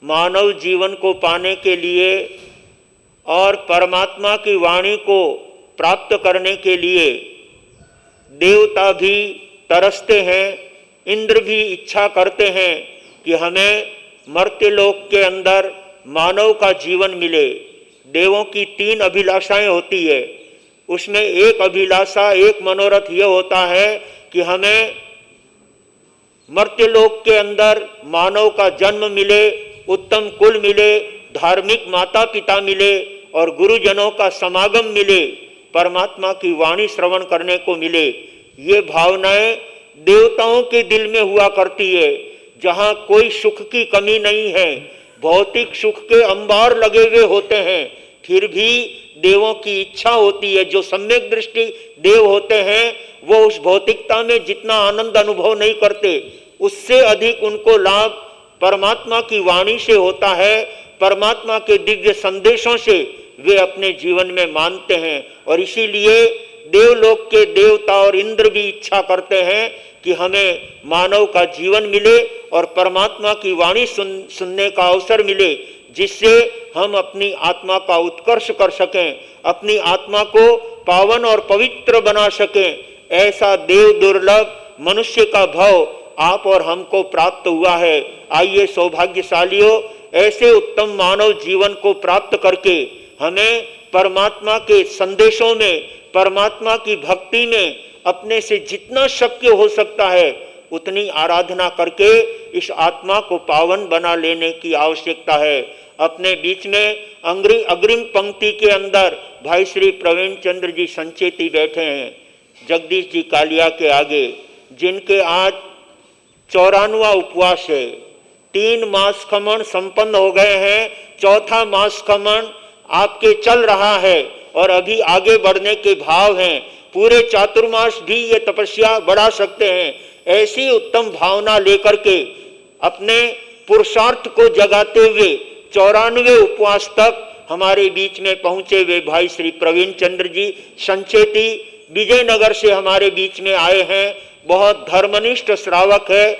मानव जीवन को पाने के लिए और परमात्मा की वाणी को प्राप्त करने के लिए देवता भी तरसते हैं, इंद्र भी इच्छा करते हैं कि हमें मर्त्यलोक के अंदर मानव का जीवन मिले। देवों की 3 अभिलाषाएं होती है, उसमें एक अभिलाषा, एक मनोरथ यह होता है कि हमें मर्त्यलोक के अंदर मानव का जन्म मिले, उत्तम कुल मिले, धार्मिक माता पिता मिले और गुरुजनों का समागम मिले, परमात्मा की वाणी श्रवण करने को मिले। ये भावनाएं देवताओं के दिल में हुआ करती है, जहाँ कोई सुख की कमी नहीं है। भौतिक सुख के अंबार लगे हुए होते हैं, फिर भी देवों की इच्छा होती है। जो सम्यक दृष्टि देव होते हैं वो उस भौतिकता में जितना आनंद अनुभव नहीं करते, उससे अधिक उनको लाभ परमात्मा की वाणी से होता है, परमात्मा के दिव्य संदेशों से वे अपने जीवन में मानते हैं। और इसीलिए देवलोक के देवता और इंद्र भी इच्छा करते हैं कि हमें मानव का जीवन मिले और परमात्मा की वाणी सुनने का अवसर मिले, जिससे हम अपनी आत्मा का उत्कर्ष कर सकें, अपनी आत्मा को पावन और पवित्र बना सकें। ऐसा देव दुर्लभ मनुष्य का भव आप और हमको प्राप्त हुआ है। आइए सौभाग्यशालियों, ऐसे उत्तम मानव जीवन को प्राप्त करके हमें परमात्मा के संदेशों में, परमात्मा की भक्ति में अपने से जितना शक्य हो सकता है उतनी आराधना करके इस आत्मा को पावन बना लेने की आवश्यकता है। अपने बीच में अग्रिम पंक्ति के अंदर भाई श्री प्रवीण चंद्र जी संचेती बैठे हैं, जगदीश जी कालिया के आगे, जिनके आज 94वां उपवास है। 3 मास खमन संपन्न हो गए हैं, 4था मास खमन आपके चल रहा है और अभी आगे बढ़ने के भाव हैं। पूरे चातुर्मास भी ये तपस्या बढ़ा सकते हैं। ऐसी उत्तम भावना लेकर के अपने पुरुषार्थ को जगाते हुए 94वें उपवास तक हमारे बीच में पहुंचे हुए भाई श्री प्रवीण चंद्र जी संचेती विजयनगर से हमारे बीच में आए हैं। बहुत धर्मनिष्ठ श्रावक है।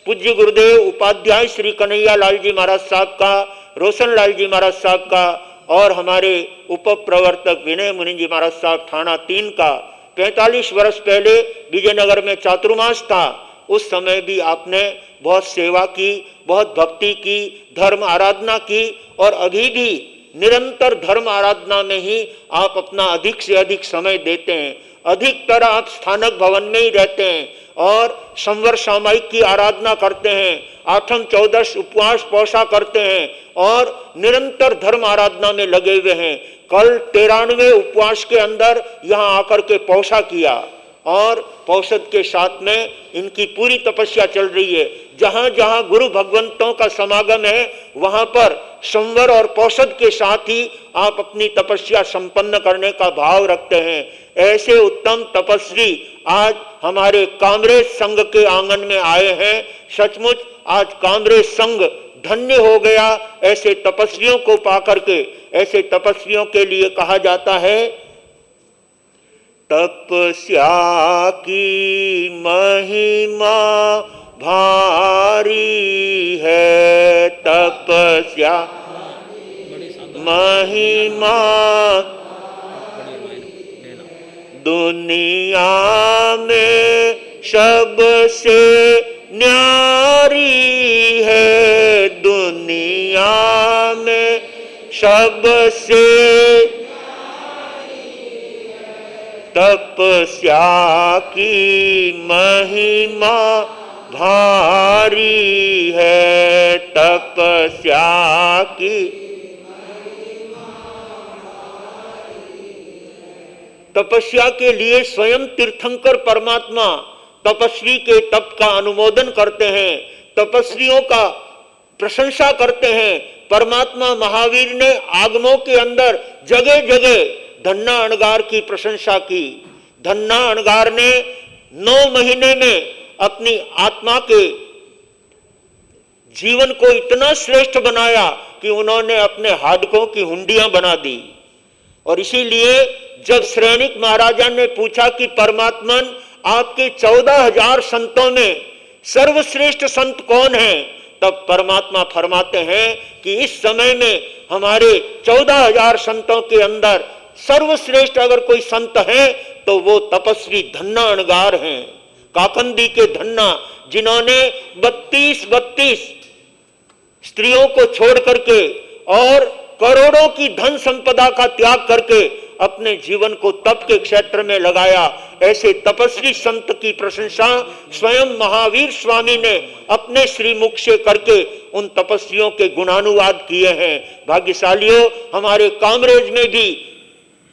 पूज्य गुरुदेव उपाध्याय श्री कन्हैया लाल जी महाराज साहब का, रोशन लाल जी महाराज साहब का और हमारे उप प्रवर्तक विनय मुनि जी महाराज साहब थाना 3 का 45 वर्ष पहले विजयनगर में चातुर्मास था। उस समय भी आपने बहुत सेवा की, बहुत भक्ति की, धर्म आराधना की और अभी भी निरंतर धर्म आराधना में ही आप अपना अधिक से अधिक समय देते हैं। अधिकतर आप स्थानक भवन में ही रहते हैं और संवर सामायिक की आराधना करते हैं, 8म 14 उपवास पौषा करते हैं और निरंतर धर्म आराधना में लगे हुए हैं। कल 93वें उपवास के अंदर यहाँ आकर के पौषा किया और पौषद के साथ में इनकी पूरी तपस्या चल रही है। जहाँ जहाँ गुरु भगवंतों का समागम है वहाँ पर संवर और पौषद के साथ ही आप अपनी तपस्या संपन्न करने का भाव रखते हैं। ऐसे उत्तम तपस्वी आज हमारे कांग्रेस संघ के आंगन में आए हैं। सचमुच आज कांग्रेस संघ धन्य हो गया ऐसे तपस्वियों को पाकर के। ऐसे तपस्वियों के लिए कहा जाता है, तपस्या की महिमा भारी है, तपस्या महिमा दुनिया में सबसे न्यारी है, दुनिया में सबसे तपस्या की महिमा भारी है, तपस्या की तपस्या के लिए स्वयं तीर्थंकर परमात्मा तपस्वी के तप का अनुमोदन करते हैं, तपस्वियों का प्रशंसा करते हैं। परमात्मा महावीर ने आगमों के अंदर जगह जगह धन्ना अणगार की प्रशंसा की। धन्ना अणगार ने 9 महीने में अपनी आत्मा के जीवन को इतना श्रेष्ठ बनाया कि उन्होंने अपने हाडकों की हुंडियां बना दी। और इसीलिए जब श्रेणिक महाराजा ने पूछा कि परमात्मन आपके 14,000 संतों में सर्वश्रेष्ठ संत कौन है, तब परमात्मा फरमाते हैं कि इस समय में हमारे 14,000 संतों के अंदर सर्वश्रेष्ठ अगर कोई संत है तो वो तपस्वी धन्ना अणगार हैं। काकंदी के धन्ना, जिन्होंने 32 स्त्रियों को छोड़ करके और करोड़ों की धन संपदा का त्याग करके अपने जीवन को तप के क्षेत्र में लगाया। ऐसे तपस्वी संत की प्रशंसा स्वयं महावीर स्वामी ने अपने श्रीमुख से करके उन तपस्वियों के गुणानुवाद किए हैं। भाग्यशालियों, हमारे कामरेज में भी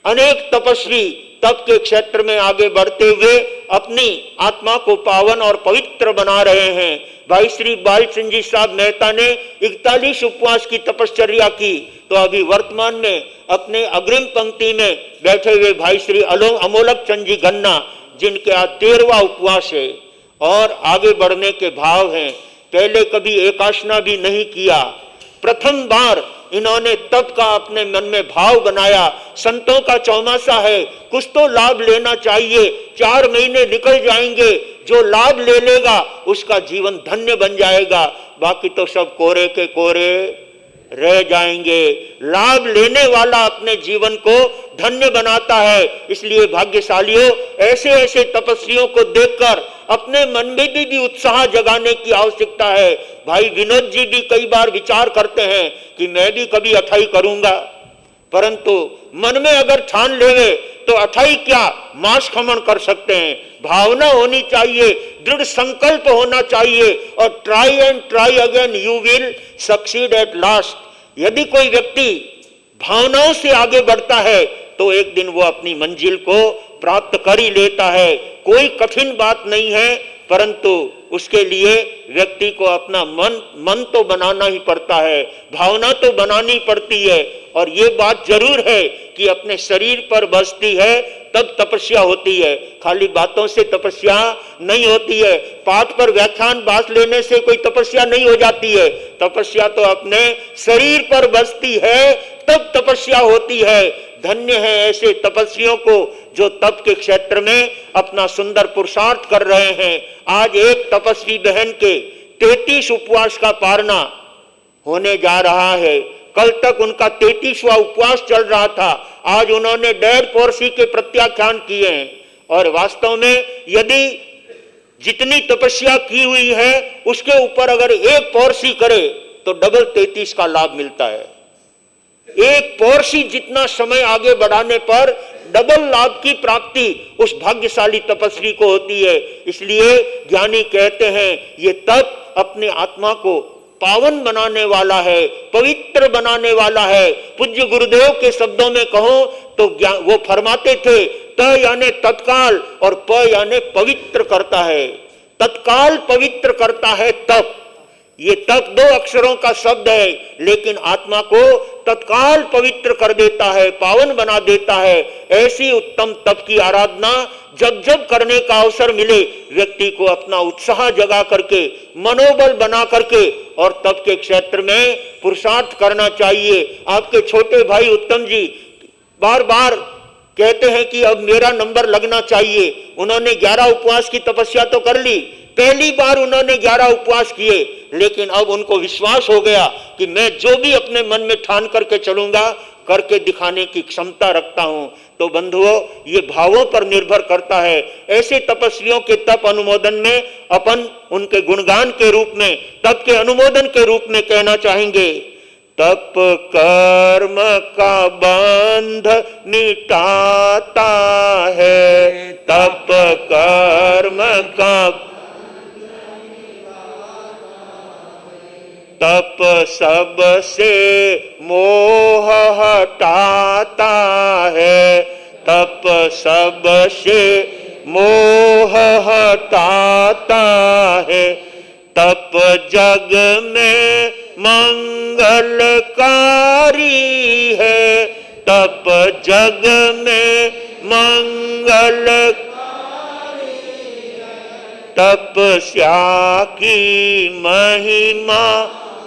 अनेक तपस्वी तप के क्षेत्र में आगे बढ़ते हुए अपनी आत्मा को पावन और पवित्र बना रहे हैं। भाई श्री बाल सिंह जी साहब मेहता ने 41 उपवास की तपश्चर्या की, तो अभी वर्तमान में अपने अग्रिम पंक्ति में बैठे हुए भाई श्री अमोलक चंद जी गन्ना, जिनके आज 13वां उपवास है और आगे बढ़ने के भाव हैं। पहले कभी एकाशना भी नहीं किया, प्रथम बार इन्होंने तप का अपने मन में भाव बनाया। संतों का चौमासा है, कुछ तो लाभ लेना चाहिए। 4 महीने निकल जाएंगे, जो लाभ ले लेगा उसका जीवन धन्य बन जाएगा, बाकी तो सब कोरे के कोरे रह जाएंगे। लाभ लेने वाला अपने जीवन को धन्य बनाता है। इसलिए भाग्यशालियों, ऐसे ऐसे तपस्वियों को देखकर अपने मन में भी उत्साह जगाने की आवश्यकता है। भाई विनोद जी भी कई बार विचार करते हैं कि मैं भी कभी अठाई करूंगा, परंतु मन में अगर ठान लेवे तो अठाई क्या, मास खमन कर सकते हैं। भावना होनी चाहिए, दृढ़ संकल्प होना चाहिए, और try and try again you will succeed at last. यदि कोई व्यक्ति भावनाओं से आगे बढ़ता है तो एक दिन वो अपनी मंजिल को प्राप्त कर ही लेता है। कोई कठिन बात नहीं है, परंतु उसके लिए व्यक्ति को अपना मन तो बनाना ही पड़ता है, भावना तो बनानी पड़ती है। और ये बात जरूर है कि अपने शरीर पर बसती है तब तपस्या होती है, खाली बातों से तपस्या नहीं होती है। पाठ पर व्याख्यान बात लेने से कोई तपस्या नहीं हो जाती है। तपस्या तो अपने शरीर पर बसती है तब तपस्या होती है। धन्य है ऐसे तपस्वियों को जो तप के क्षेत्र में अपना सुंदर पुरुषार्थ कर रहे हैं। आज एक तपस्वी बहन के 33 उपवास का पारना होने जा रहा है। कल तक उनका 33वां उपवास चल रहा था। आज उन्होंने 1.5 पौर्सी के प्रत्याख्यान किए हैं। और वास्तव में यदि जितनी तपस्या की हुई है उसके ऊपर अगर 1 पौर्सी करे तो डबल 33 का लाभ मिलता है। 1 पौर्सी जितना समय आगे बढ़ाने पर डबल लाभ की प्राप्ति उस भाग्यशाली तपस्वी को होती है। इसलिए ज्ञानी कहते हैं ये तप अपने आत्मा को पावन बनाने वाला है, पवित्र बनाने वाला है। पूज्य गुरुदेव के शब्दों में कहो तो वो फरमाते थे त यानी तत्काल और प यानी पवित्र करता है। तत्काल पवित्र करता है तप। ये तप 2 अक्षरों का शब्द है, लेकिन आत्मा को तत्काल पवित्र कर देता है, पावन बना देता है। ऐसी उत्तम तप की आराधना जब जब करने का अवसर मिले व्यक्ति को अपना उत्साह जगा करके, मनोबल बना करके और तप के क्षेत्र में पुरुषार्थ करना चाहिए। आपके छोटे भाई उत्तम जी बार बार कहते हैं कि अब मेरा नंबर लगना चाहिए। उन्होंने 11 उपवास की तपस्या तो कर ली, पहली बार उन्होंने 11 उपवास किए, लेकिन अब उनको विश्वास हो गया कि मैं जो भी अपने मन में ठान करके चलूंगा करके दिखाने की क्षमता रखता हूं। तो बंधुओं, ये भावों पर निर्भर करता है। ऐसे तपस्वियों के तप अनुमोदन में अपन उनके गुणगान के रूप में, तप के अनुमोदन के रूप में कहना चाहेंगे, तप कर्म का बंध मिटाता है, तप कर्म का तप सबसे मोह हटाता है, तप सबसे मोह हटाता है, तप जग में मंगलकारी है, तप जग में मंगलकारी, तपस्या की महिमा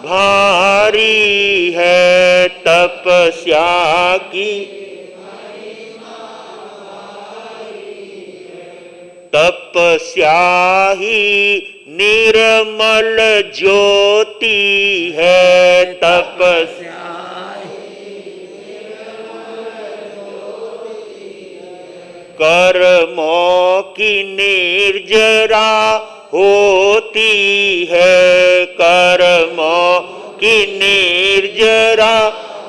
भारी है, तपस्या की तपस्या ही निर्मल ज्योति है, तपस्या कर्मों की निर्जरा होती है, कर्मों की निर्जरा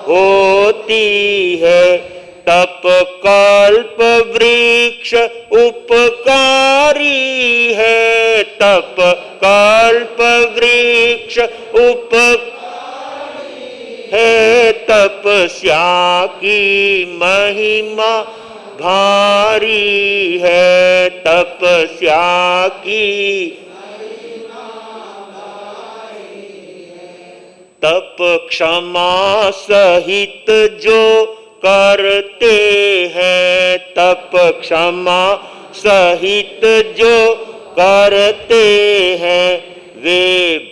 होती है, तप कल्प वृक्ष उपकारी है, तप कल्प वृक्ष उपकारी है, तपस्या की महिमा भारी है, तपस्या की तप क्षमा सहित जो करते हैं, तप क्षमा सहित जो करते हैं, वे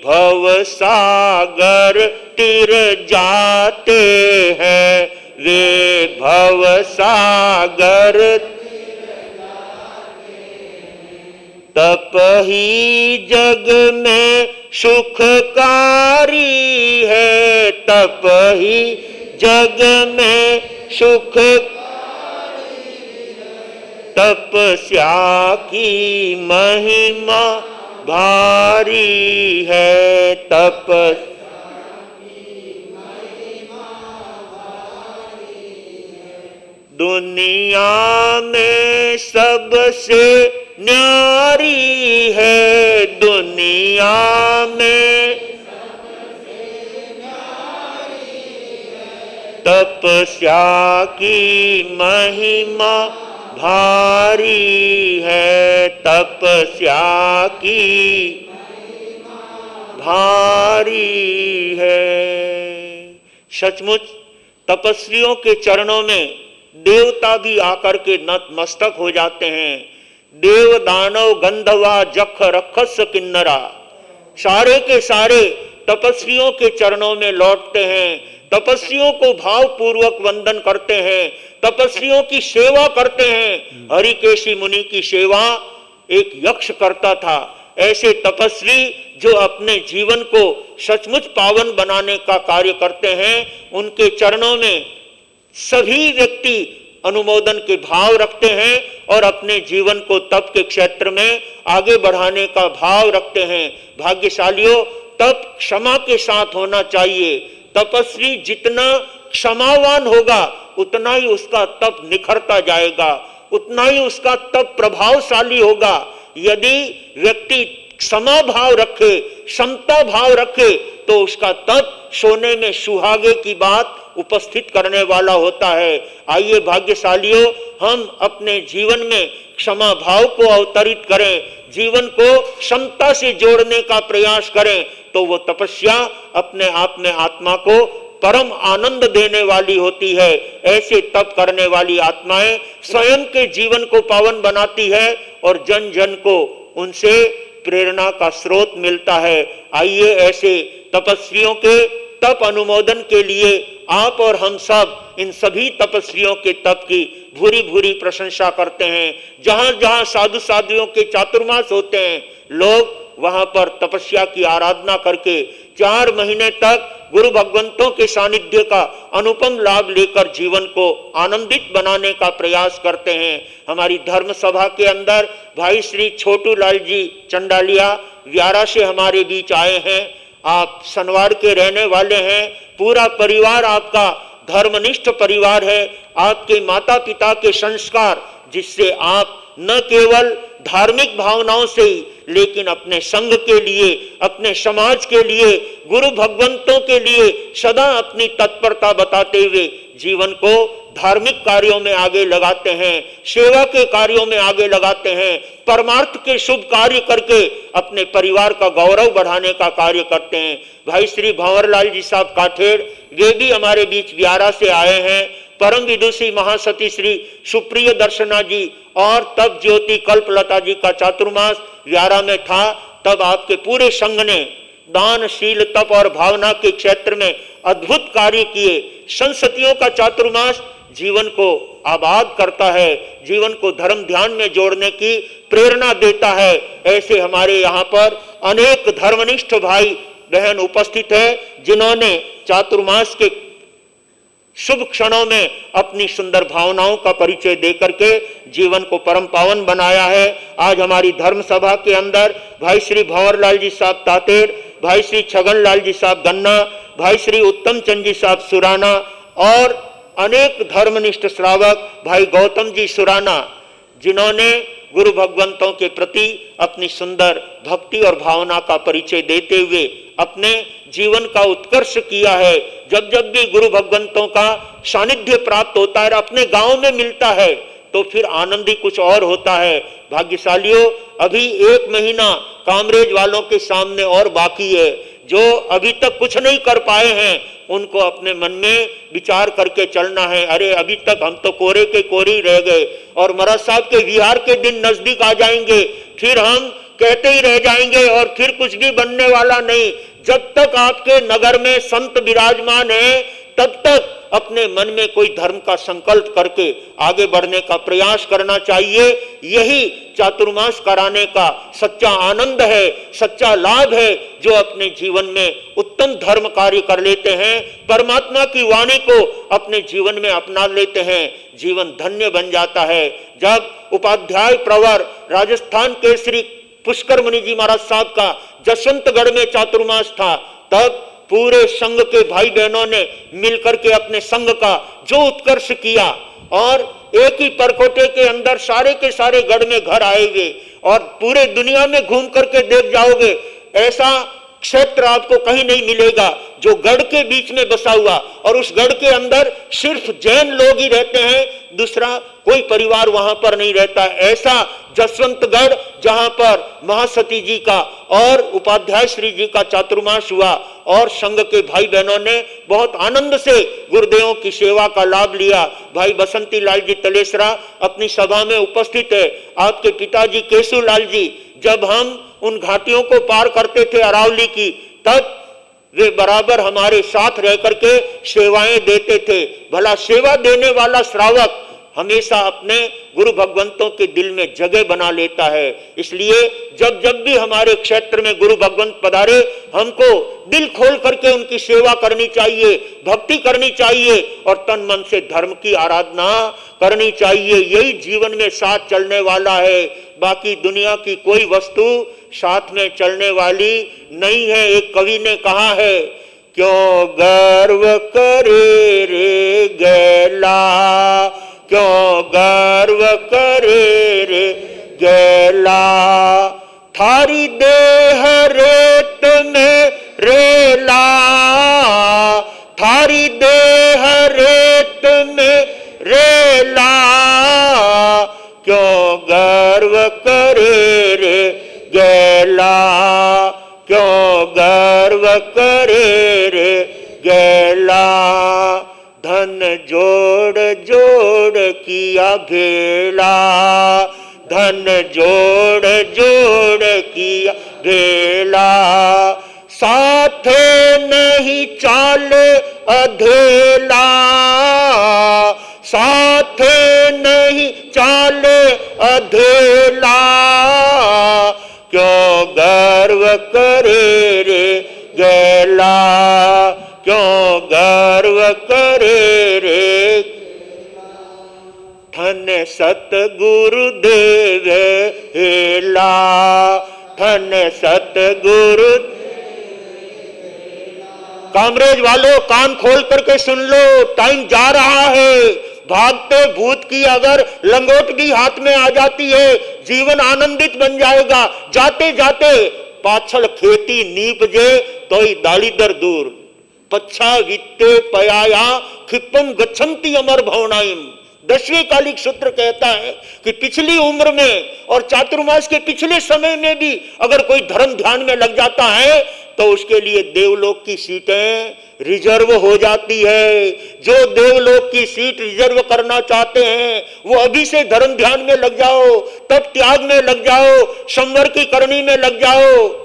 भव सागर तिर जाते हैं, वे भव सागर तप ही जग में सुखकारी है, तप ही जग में सुख, तपस्या की महिमा भारी है, दुनिया में सबसे न्यारी है, दुनिया में तपस्या की महिमा भारी है, तपस्या की भारी है। सचमुच तपस्वियों के चरणों में देवता भी आकर के नतमस्तक हो जाते हैं। देव दानव गंधर्वा जख रक्षस किन्नरा सारे के सारे तपस्वियों के चरणों में लौटते हैं, तपस्वियों को भावपूर्वक वंदन करते हैं, तपस्वियों की सेवा करते हैं। हरिकेशी मुनि की सेवा एक यक्ष करता था। ऐसे तपस्वी जो अपने जीवन को सचमुच पावन बनाने का कार्य करते हैं, उनके चरणों में सभी व्यक्ति अनुमोदन के भाव रखते हैं और अपने जीवन को तप के क्षेत्र में आगे बढ़ाने का भाव रखते हैं। भाग्यशालियों, तप क्षमा के साथ होना चाहिए। तपस्वी जितना क्षमावान होगा उतना ही उसका तप निखरता जाएगा, उतना ही उसका तप प्रभावशाली होगा। यदि व्यक्ति क्षमा भाव रखे, समता भाव रखे, तो उसका तप सोने में सुहागे की बात उपस्थित करने वाला होता है। आइए भाग्यशालियों, हम अपने जीवन में क्षमा भाव को अवतरित करें, जीवन को क्षमता से जोड़ने का प्रयास करें, तो वो तपस्या अपने आप में आत्मा को परम आनंद देने वाली होती है। ऐसे तप करने वाली आत्माएं स्वयं के जीवन को पावन बनाती है और जन जन को उनसे प्रेरणा का स्रोत मिलता है। आइए ऐसे तपस्वियों के तप अनुमोदन के लिए आप और हम सब इन सभी तपस्वियों के तप की भूरी भूरी प्रशंसा करते हैं। जहां जहां साधु साधुओं के चातुर्मास होते हैं, लोग वहां पर तपस्या की आराधना करके 4 महीने तक गुरु भगवंतों के सानिध्य का अनुपम लाभ लेकर जीवन को आनंदित बनाने का प्रयास करते हैं। हमारी धर्म सभा के अंदर भाई श्री छोटू लाल जी चंडालिया व्यारा से हमारे बीच आए हैं। आप सनवार के रहने वाले हैं, पूरा परिवार आपका धर्मनिष्ठ परिवार है। आपके माता पिता के संस्कार, जिससे आप न केवल धार्मिक भावनाओं से ही, लेकिन अपने संघ के लिए, अपने समाज के लिए, गुरु भगवंतों के लिए सदा अपनी तत्परता बताते हुए जीवन को धार्मिक कार्यों में आगे लगाते हैं, सेवा के कार्यों में आगे लगाते हैं, परमार्थ के शुभ कार्य करके अपने परिवार का गौरव बढ़ाने का कार्य करते हैं। भाई श्री भंवरलाल जी साहब काठेड़, वे भी हमारे बीच व्यारा से आए हैं। परम विदुषी महासती श्री सुप्रिय दर्शना जी और तब ज्योति कल्पलता जी का चातुर्मास व्यारा में था। तब आपके पूरे संघ ने दानशील तप और भावना के क्षेत्र में अद्भुत कार्य किए। संसतियों का चातुर्मास जीवन को आबाद करता है, जीवन को धर्म ध्यान में जोड़ने की प्रेरणा देता है। ऐसे हमारे यहाँ पर अनेक धर्मनिष्ठ भाई बहन उपस्थित है, जिन्होंने चातुर्मास के शुभ क्षणों में अपनी सुंदर भावनाओं का परिचय देकर के जीवन को परम पावन बनाया है। आज हमारी धर्म सभा के अंदर भाई श्री भंवरलाल जी साहब तातेड़, भाई श्री छगन लाल जी साहब गन्ना, भाई श्री उत्तम चंद जी साहब सुराना और अनेक धर्मनिष्ठ श्रावक भाई गौतम जी सुराना, जिन्होंने गुरु भगवंतों के प्रति अपनी सुंदर भक्ति और भावना का परिचय देते हुए अपने जीवन का उत्कर्ष किया है। जब जब भी गुरु भगवंतों का सानिध्य प्राप्त होता है, अपने गांव में मिलता है, तो फिर आनंद ही कुछ और होता है। भाग्यशालियों, अभी 1 महीना कामरेज वालों के सामने और बाकी है। जो अभी तक कुछ नहीं कर पाए हैं, उनको अपने मन में विचार करके चलना है। अरे अभी तक हम तो कोरे के कोरे ही रह गए और महाराज साहब के विहार के दिन नजदीक आ जाएंगे, फिर हम कहते ही रह जाएंगे और फिर कुछ भी बनने वाला नहीं। जब तक आपके नगर में संत विराजमान है तब तक अपने मन में कोई धर्म का संकल्प करके आगे बढ़ने का प्रयास करना चाहिए। यही चातुर्मास कराने का सच्चा आनंद है, सच्चा लाभ है। जो अपने जीवन में उत्तम धर्म कार्य कर लेते हैं, परमात्मा की वाणी को अपने जीवन में अपना लेते हैं, जीवन धन्य बन जाता है। जब उपाध्याय प्रवर राजस्थान के श्री पुष्कर मुनि जी महाराज साहब का जसवंतगढ़ में चातुर्मास था, तब पूरे संघ के भाई बहनों ने मिलकर के अपने संघ का जो उत्कर्ष किया और एक ही परकोटे के अंदर सारे के सारे गढ़ में घर आएंगे और पूरे दुनिया में घूम करके देख जाओगे, ऐसा क्षेत्र आपको कहीं नहीं मिलेगा जो गढ़ के बीच में बसा हुआ और उस गढ़ के अंदर सिर्फ जैन लोग ही रहते हैं, दूसरा कोई परिवार वहां पर नहीं रहता। ऐसा जसवंतगढ़ जहां पर महासती जी का और उपाध्याय श्री जी का चातुर्मास हुआ और संघ के भाई बहनों ने बहुत आनंद से गुरुदेवों की सेवा का लाभ लिया। भाई बसंती लाल जी तलेसरा अपनी सभा में उपस्थित है। आपके पिताजी केशु लाल जी, जब हम उन घाटियों को पार करते थे अरावली की, तब वे बराबर हमारे साथ रह करके सेवाएं देते थे। भला सेवा देने वाला श्रावक हमेशा अपने गुरु भगवंतों के दिल में जगह बना लेता है। इसलिए जब जब भी हमारे क्षेत्र में गुरु भगवंत पधारे, हमको दिल खोल करके उनकी सेवा करनी चाहिए, भक्ति करनी चाहिए और तन मन से धर्म की आराधना करनी चाहिए। यही जीवन में साथ चलने वाला है। बाकी दुनिया की कोई वस्तु साथ में चलने वाली नहीं है। एक कवि ने कहा है, क्यों गर्व करे रे गैला, क्यों गर्व करे रे गैला, थारी देह रेत में रेला, थारी देह रेत में रेला, क्यों गर्व करे रे गैला, क्यों गर्व करे रे गैला, धन जोड़ जोड़ किया भेला, धन जोड़ जोड़ किया भेला, साथे नहीं चाल अधेला, साथे नहीं चाल अधेला, क्यों गर्व करे रे गैला, क्यों गर्व करे रे, धन सतगुरुदेव हेला, धन सतगुरु। कामरेज वालों कान खोल करके सुन लो, टाइम जा रहा है। भागते भूत की अगर लंगोट भी हाथ में आ जाती है, जीवन आनंदित बन जाएगा। जाते जाते पाछल खेती नीपजे तो ही दालीदर दूर, पच्छा वित्ते पयाया खिप्पम गच्छन्ति अमर भवनाइम। 10वें कालिक सूत्र कहता है कि पिछली उम्र में और चातुर्मास के पिछले समय में भी अगर कोई धर्म ध्यान में लग जाता है तो उसके लिए देवलोक की सीटें रिजर्व हो जाती है। जो देवलोक की सीट रिजर्व करना चाहते हैं वो अभी से धर्म ध्यान में लग जाओ, तब त्याग में लग जाओ, संवर की करनी में लग जाओ।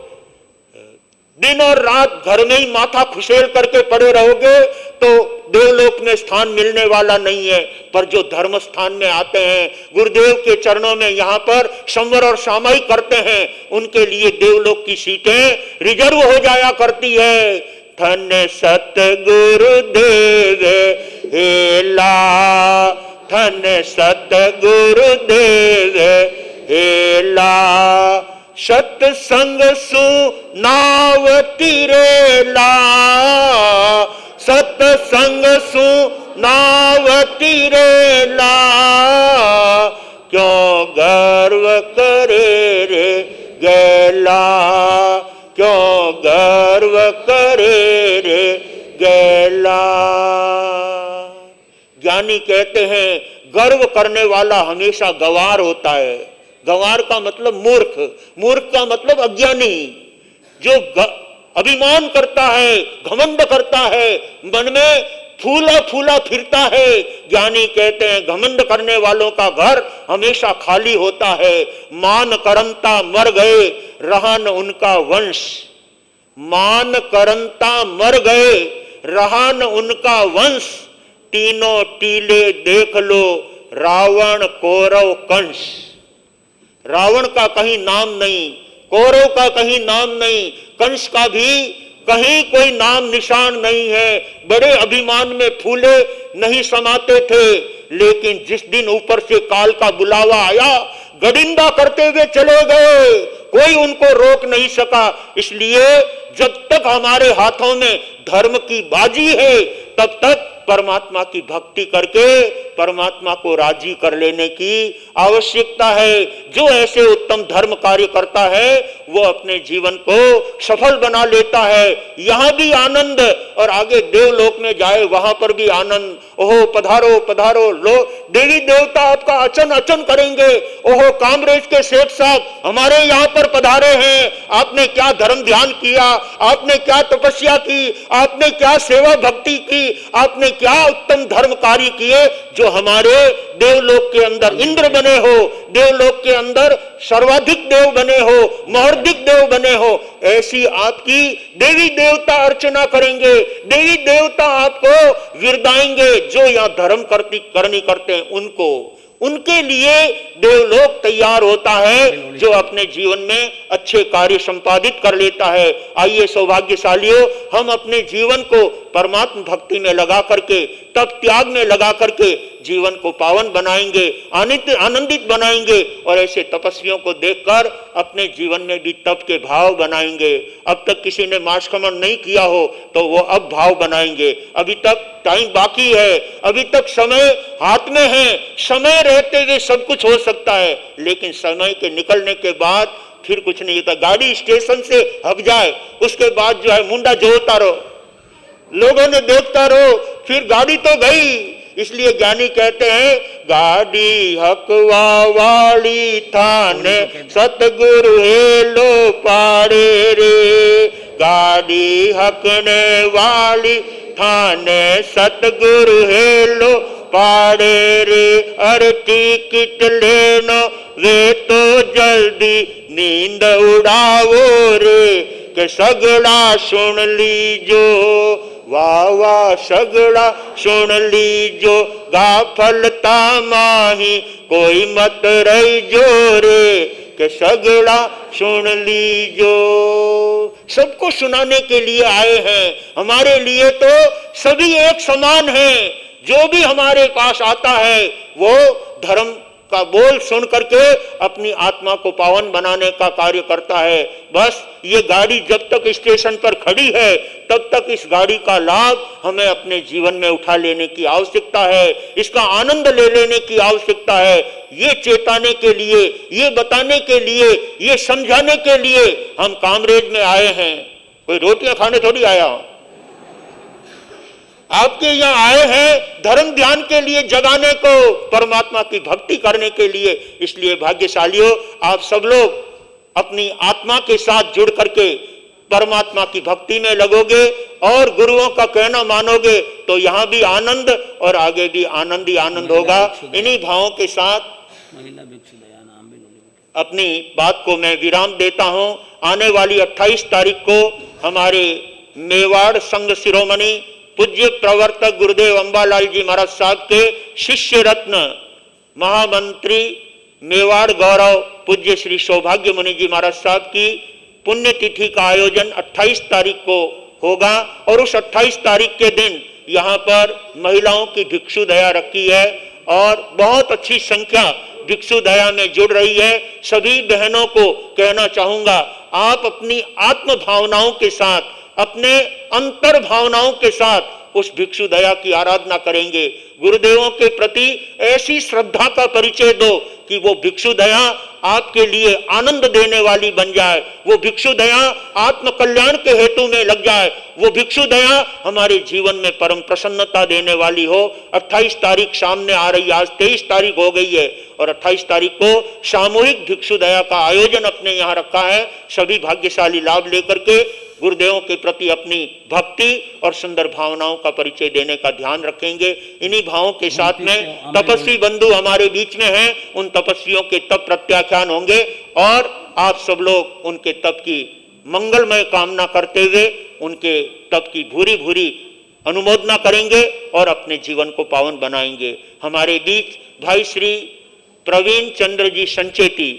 दिन और रात घर में ही माथा खुशेल करके पड़े रहोगे तो देवलोक में स्थान मिलने वाला नहीं है। पर जो धर्म स्थान में आते हैं, गुरुदेव के चरणों में यहाँ पर संवर और सामायिक करते हैं, उनके लिए देवलोक की सीटें रिजर्व हो जाया करती है। धन सतगुरुदेव हेला, धन सतगुरुदेव हेला, सत्संग सुनावती रेला, सत्संग सुनावती रेला, क्यों गर्व करे रे गैला, क्यों गर्व करे रे गैला। ज्ञानी कहते हैं गर्व करने वाला हमेशा गंवार होता है। गंवार का मतलब मूर्ख, मूर्ख का मतलब अज्ञानी। जो अभिमान करता है, घमंड करता है, मन में फूला फूला फिरता है। ज्ञानी कहते हैं घमंड करने वालों का घर हमेशा खाली होता है। मान करंता मर गए रहा न उनका वंश, मान करंता मर गए रहा न उनका वंश, तीनों टीले देख लो रावण कौरव कंस। रावण का कहीं नाम नहीं, कौरव का कहीं नाम नहीं, कंस का भी कहीं कोई नाम निशान नहीं है। बड़े अभिमान में फूले नहीं समाते थे, लेकिन जिस दिन ऊपर से काल का बुलावा आया गडिंदा करते हुए चले गए, कोई उनको रोक नहीं सका। इसलिए जब तक हमारे हाथों में धर्म की बाजी है तब तक परमात्मा की भक्ति करके परमात्मा को राजी कर लेने की आवश्यकता है। जो ऐसे उत्तम धर्म कार्य करता है वो अपने जीवन को सफल बना लेता है। यहाँ भी आनंद और आगे देवलोक में जाए वहां पर भी आनंद। ओहो पधारो पधारो, लोग देवी देवता आपका अचन अचन करेंगे। ओहो कामरेज के सेठ साहब हमारे यहाँ पर पधारे हैं, आपने क्या धर्म ध्यान किया, आपने क्या तपस्या की, आपने क्या सेवा भक्ति की, आपने क्या उत्तम धर्म कार्य किए जो हमारे देवलोक के अंदर इंद्र बने हो, देवलोक के अंदर सर्वाधिक देव बने हो, महर्धिक देव बने हो। ऐसी आपकी देवी देवता अर्चना करेंगे, देवी देवता आपको विरदाएंगे। जो यहाँ धर्म करनी करते हैं उनको, उनके लिए देवलोक तैयार होता है जो अपने जीवन में अच्छे कार्य संपादित कर लेता है। आइए सौभाग्यशालियों, हम अपने जीवन को परमात्मा भक्ति में लगा करके, तप त्याग में लगा करके जीवन को पावन बनाएंगे, आनंदित बनाएंगे और ऐसे तपस्वियों को देखकर अपने जीवन में भी तप के भाव बनाएंगे। अब तक किसी ने मासकमन नहीं किया हो तो वो अब भाव बनाएंगे। अभी तक टाइम बाकी है, अभी तक समय हाथ में है। समय रहते हुए सब कुछ हो सकता है, लेकिन समय के निकलने के बाद फिर कुछ नहीं होता। गाड़ी स्टेशन से हट जाए उसके बाद जो है मुंडा जोड़ता रहो, लोगों ने देखता रहो, फिर गाड़ी तो गई। इसलिए ज्ञानी कहते हैं गाड़ी हकवा वाली थाने सतगुरु हेलो पाड़े रे, गाड़ी हकने वाली थाने सतगुरु हेलो पाड़े रे। अरे टिकट लेनो वे तो जल्दी नींद उड़ाओ रे, के सगड़ा सुन लीजो, वाह वाह सगड़ा सुन लीजो, गाफलता माही कोई मत रही जो रे, के सगड़ा सुन लीजो। सबको सुनाने के लिए आए हैं, हमारे लिए तो सभी एक समान हैं। जो भी हमारे पास आता है वो धर्म का बोल सुन करके अपनी आत्मा को पावन बनाने का कार्य करता है। बस ये गाड़ी जब तक स्टेशन पर खड़ी है तब तक इस गाड़ी का लाभ हमें अपने जीवन में उठा लेने की आवश्यकता है, इसका आनंद ले लेने की आवश्यकता है। ये चेताने के लिए, ये बताने के लिए, ये समझाने के लिए हम कामरेज में आए हैं। कोई रोटियां खाने थोड़ी आया हूं, आपके यहाँ आए हैं धर्म ध्यान के लिए, जगाने को, परमात्मा की भक्ति करने के लिए। इसलिए भाग्यशालियों, आप सब लोग अपनी आत्मा के साथ जुड़ करके परमात्मा की भक्ति में लगोगे और गुरुओं का कहना मानोगे तो यहाँ भी आनंद और आगे भी आनंद ही आनंद होगा। इन्हीं भावों के साथ अपनी बात को मैं विराम देता हूँ। आने वाली 28 तारीख को हमारे मेवाड़ संघ शिरोमणि पूज्य प्रवर्तक गुरुदेव अंबालाल जी महाराज साहब के शिष्य रत्न महामंत्री मेवाड़ गौरव पूज्य श्री सौभाग्य मुनि जी महाराज साहब की पुण्यतिथि का आयोजन 28 तारीख को होगा और उस 28 तारीख के दिन यहाँ पर महिलाओं की भिक्षु दया रखी है और बहुत अच्छी संख्या भिक्षु दया में जुड़ रही है। सभी बहनों को कहना चाहूंगा, आप अपनी आत्म भावनाओं के साथ, अपने अंतर भावनाओं के साथ उस भिक्षु दया की आराधना करेंगे। गुरुदेवों के प्रति ऐसी श्रद्धा का परिचय दो कि वो भिक्षु दया आपके लिए आनंद देने वाली बन जाए, वो भिक्षु दया आत्म कल्याण के हेतु में लग जाए, वो भिक्षु दया हमारे जीवन में परम प्रसन्नता देने वाली हो। 28 तारीख सामने आ रही, आज 23 तारीख हो गई है और 28 तारीख को सामूहिक भिक्षु दया का आयोजन अपने यहाँ रखा है। सभी भाग्यशाली लाभ लेकर के गुरुदेवों के प्रति अपनी भक्ति और सुंदर भावनाओं का परिचय देने का ध्यान रखेंगे। इन्हीं भावों के साथ में तपस्वी बंधु हमारे बीच में हैं, उन तपस्वियों के तप प्रत्याख्यान होंगे और आप सब लोग उनके तप की मंगलमय कामना करते हुए उनके तप की भूरी भूरी अनुमोदना करेंगे और अपने जीवन को पावन बनाएंगे। हमारे बीच भाई श्री प्रवीण चंद्र जी संचेती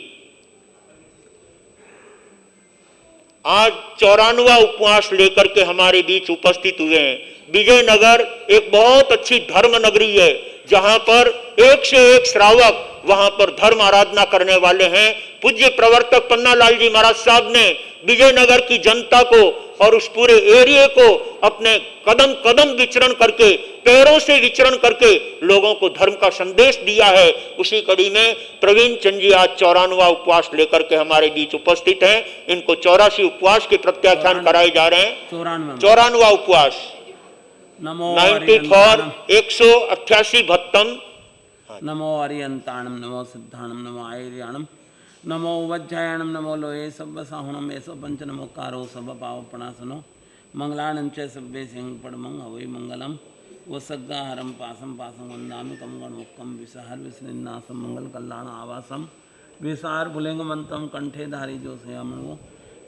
आज 94वां उपवास लेकर के हमारे बीच उपस्थित हुए हैं। विजयनगर एक बहुत अच्छी धर्म नगरी है, जहां पर एक से एक श्रावक वहां पर धर्म आराधना करने वाले हैं। पूज्य प्रवर्तक पन्नालाल जी महाराज साहब ने विजयनगर की जनता को और उस पूरे एरिया को अपने कदम कदम विचरण करके, पैरों से विचरण करके लोगों को धर्म का संदेश दिया है। उसी कड़ी में प्रवीण चंद जी आज 94वां उपवास लेकर के हमारे बीच उपस्थित हैं। इनको 84 उपवास के प्रत्याख्यान कराए जा रहे हैं। 94वां उपवास 94 188 भत्तम। नमो अरियंताणम, नमो सिद्धाणम, नमो आयर्याणम, नमो वज्जायणम, नमो लोये सब साहुणम ऐसो पंच नमोकारो सब पावपणासनो मंगलानंच सभ्य सिंह पड़मंग हवै मंगलम वसग्गाहरम पासम पासम वंदामि कम गणमुक्कम विसहर विस्निन्नासम मंगल कल्याण आवासम विसार भुलेंग मंत्रम कंठे धारी जो सयामणो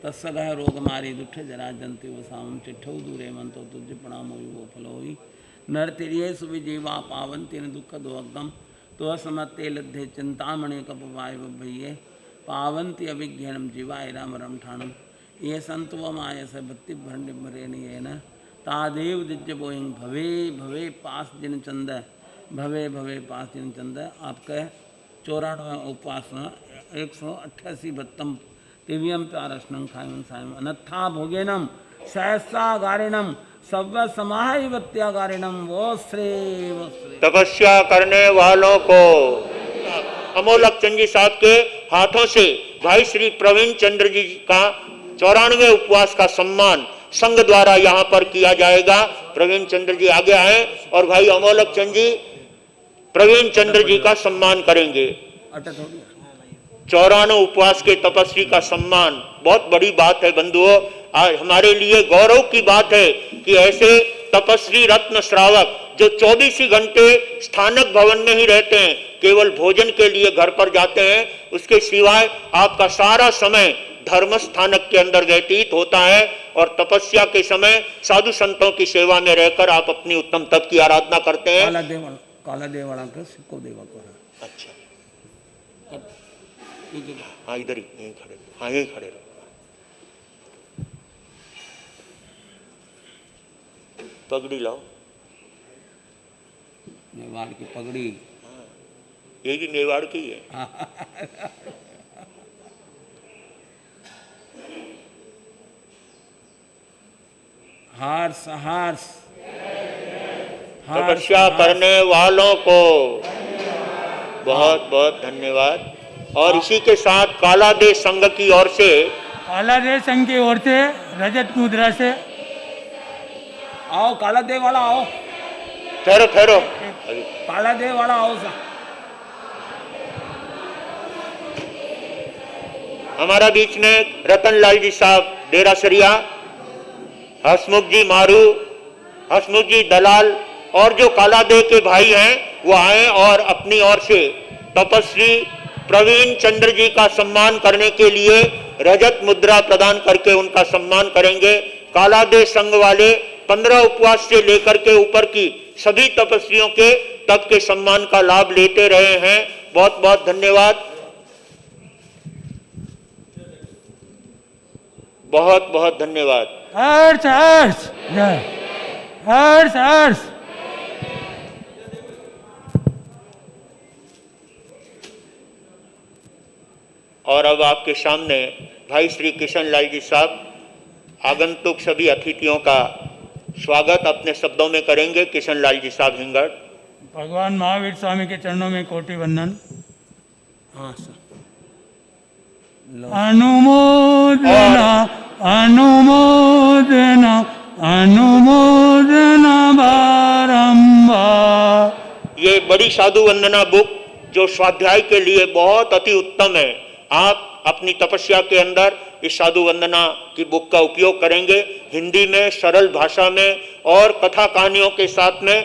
तस्सगह रोग मारी दुष्ट जरा जंति वसाम चिट्ठौ दूरे मंतो तुझ प्रणामो वो फलोई नर तिरिये सुविजीवा पावन तीन दुख दोअगम तो असमत्ते लद्धे चिंतामणि कपवाय भैये पावंती अभिज्ञानम जीवाय राम रम ठाणम ये संतव माय स भक्ति भंडिमरेण तादेव दिज्य बोहिंग भवे भवे पास जिन चंद भवे भवे पास जिन चंद। आपका 94वां उपासना 188 भत्तम दिव्यम प्यारस्नं खायम सायम अनथा भोगेनम सहसा गारिणम सब समाहिवत्या गारिणम वो श्रे तपस्या करने वालों को अमोलक चंद जी साहब के हाथों से भाई श्री प्रवीण चंद्र जी का 94वें उपवास का सम्मान संघ द्वारा यहाँ पर किया जाएगा। प्रवीण चंद्र जी आगे आए और भाई अमोलक चंद जी प्रवीण चंद्र जी का सम्मान करेंगे। 94 उपवास के तपस्वी का सम्मान बहुत बड़ी बात है बंधुओं। आज हमारे लिए गौरव की बात है कि ऐसे तपस्वी रत्न श्रावक जो 24 ही घंटे स्थानक भवन में ही रहते हैं, केवल भोजन के लिए घर पर जाते हैं, उसके सिवाय आपका सारा समय धर्म स्थानक के अंदर व्यतीत होता है और तपस्या के समय साधु संतों की सेवा में रहकर आप अपनी उत्तम तप की आराधना करते हैं। काला देवाला का सिक्को देवा को। अच्छा, हाँ इधर ही यहीं खड़े, हाँ यहीं खड़े रहो। पगड़ी लाओ। मेवाड़ की पगड़ी। ये भी मेवाड़ की है। हार्स हार्स तपस्या करने वालों को बहुत बहुत धन्यवाद। और इसी के साथ कालादेव संघ की ओर से, कालादेव संघ की ओर से रजत मुद्रा से आओ, कालादेव वाला आओ, ठहरो ठहरो, कालादेव वाला आओ सा। हमारा बीच में रतनलाल जी साहब डेरासरिया, हसमुख जी मारू, हसमुख जी दलाल और जो कालादेव के भाई हैं वो आए और अपनी ओर से तपस्वी प्रवीण चंद्र जी का सम्मान करने के लिए रजत मुद्रा प्रदान करके उनका सम्मान करेंगे। कालादेव संघ वाले 15 उपवास से लेकर के ऊपर की सभी तपस्वियों के तप के सम्मान का लाभ लेते रहे हैं। बहुत बहुत धन्यवाद, बहुत बहुत धन्यवाद। हर्ष हर्ष हर्ष हर्ष। और अब आपके सामने भाई श्री किशन लाल जी साहब आगंतुक सभी अतिथियों का स्वागत अपने शब्दों में करेंगे। किशन लाल जी साहब हिंगड़। भगवान महावीर स्वामी के चरणों में कोटि वंदन। हाँ सर। अनुमोदना अनुमोदना अनुमोदना बारंबार। ये बड़ी साधु वंदना बुक जो स्वाध्याय के लिए बहुत अति उत्तम है। आप अपनी तपस्या के अंदर इस साधु वंदना की बुक का उपयोग करेंगे। हिंदी में सरल भाषा में और कथा कहानियों के साथ में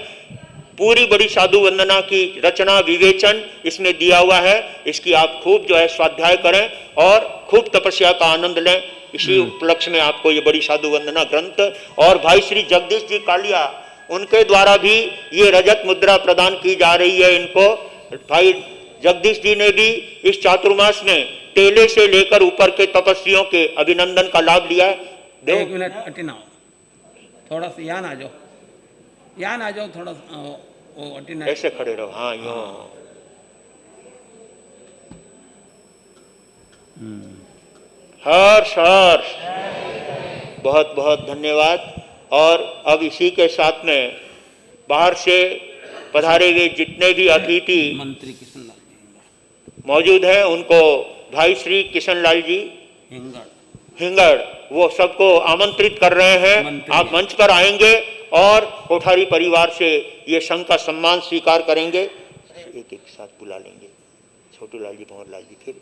पूरी बड़ी साधु वंदना की रचना विवेचन इसमें दिया हुआ है। इसकी आप खूब जो है स्वाध्याय करें और खूब तपस्या का आनंद लें। इसी उपलक्ष्य में आपको ये बड़ी साधु वंदना ग्रंथ और भाई श्री जगदीश जी कालिया उनके द्वारा भी ये रजत मुद्रा प्रदान की जा रही है इनको। भाई जगदीश जी ने भी इस चातुर्मास में टेले से लेकर ऊपर के तपस्वियों के अभिनंदन का लाभ लिया है। 1 मिनट अटिनाओ, थोड़ा सा यहाँ आ जाओ थोड़ा वो अटिना ऐसे खड़े रहो। हाँ यूं। हर्ष हर्ष, बहुत बहुत धन्यवाद। और अब इसी के साथ में बाहर से पधारे हुए जितने भी अतिथि मंत्री किशन लाल जी मौजूद हैं उनको भाई श्री किशन लाल जी हिंगड़ वो सबको आमंत्रित कर रहे हैं। आप मंच पर आएंगे और कोठारी परिवार से ये संघ का सम्मान स्वीकार करेंगे। एक एक साथ बुला लेंगे, छोटू लाल जी, भंवर लाल जी, फिर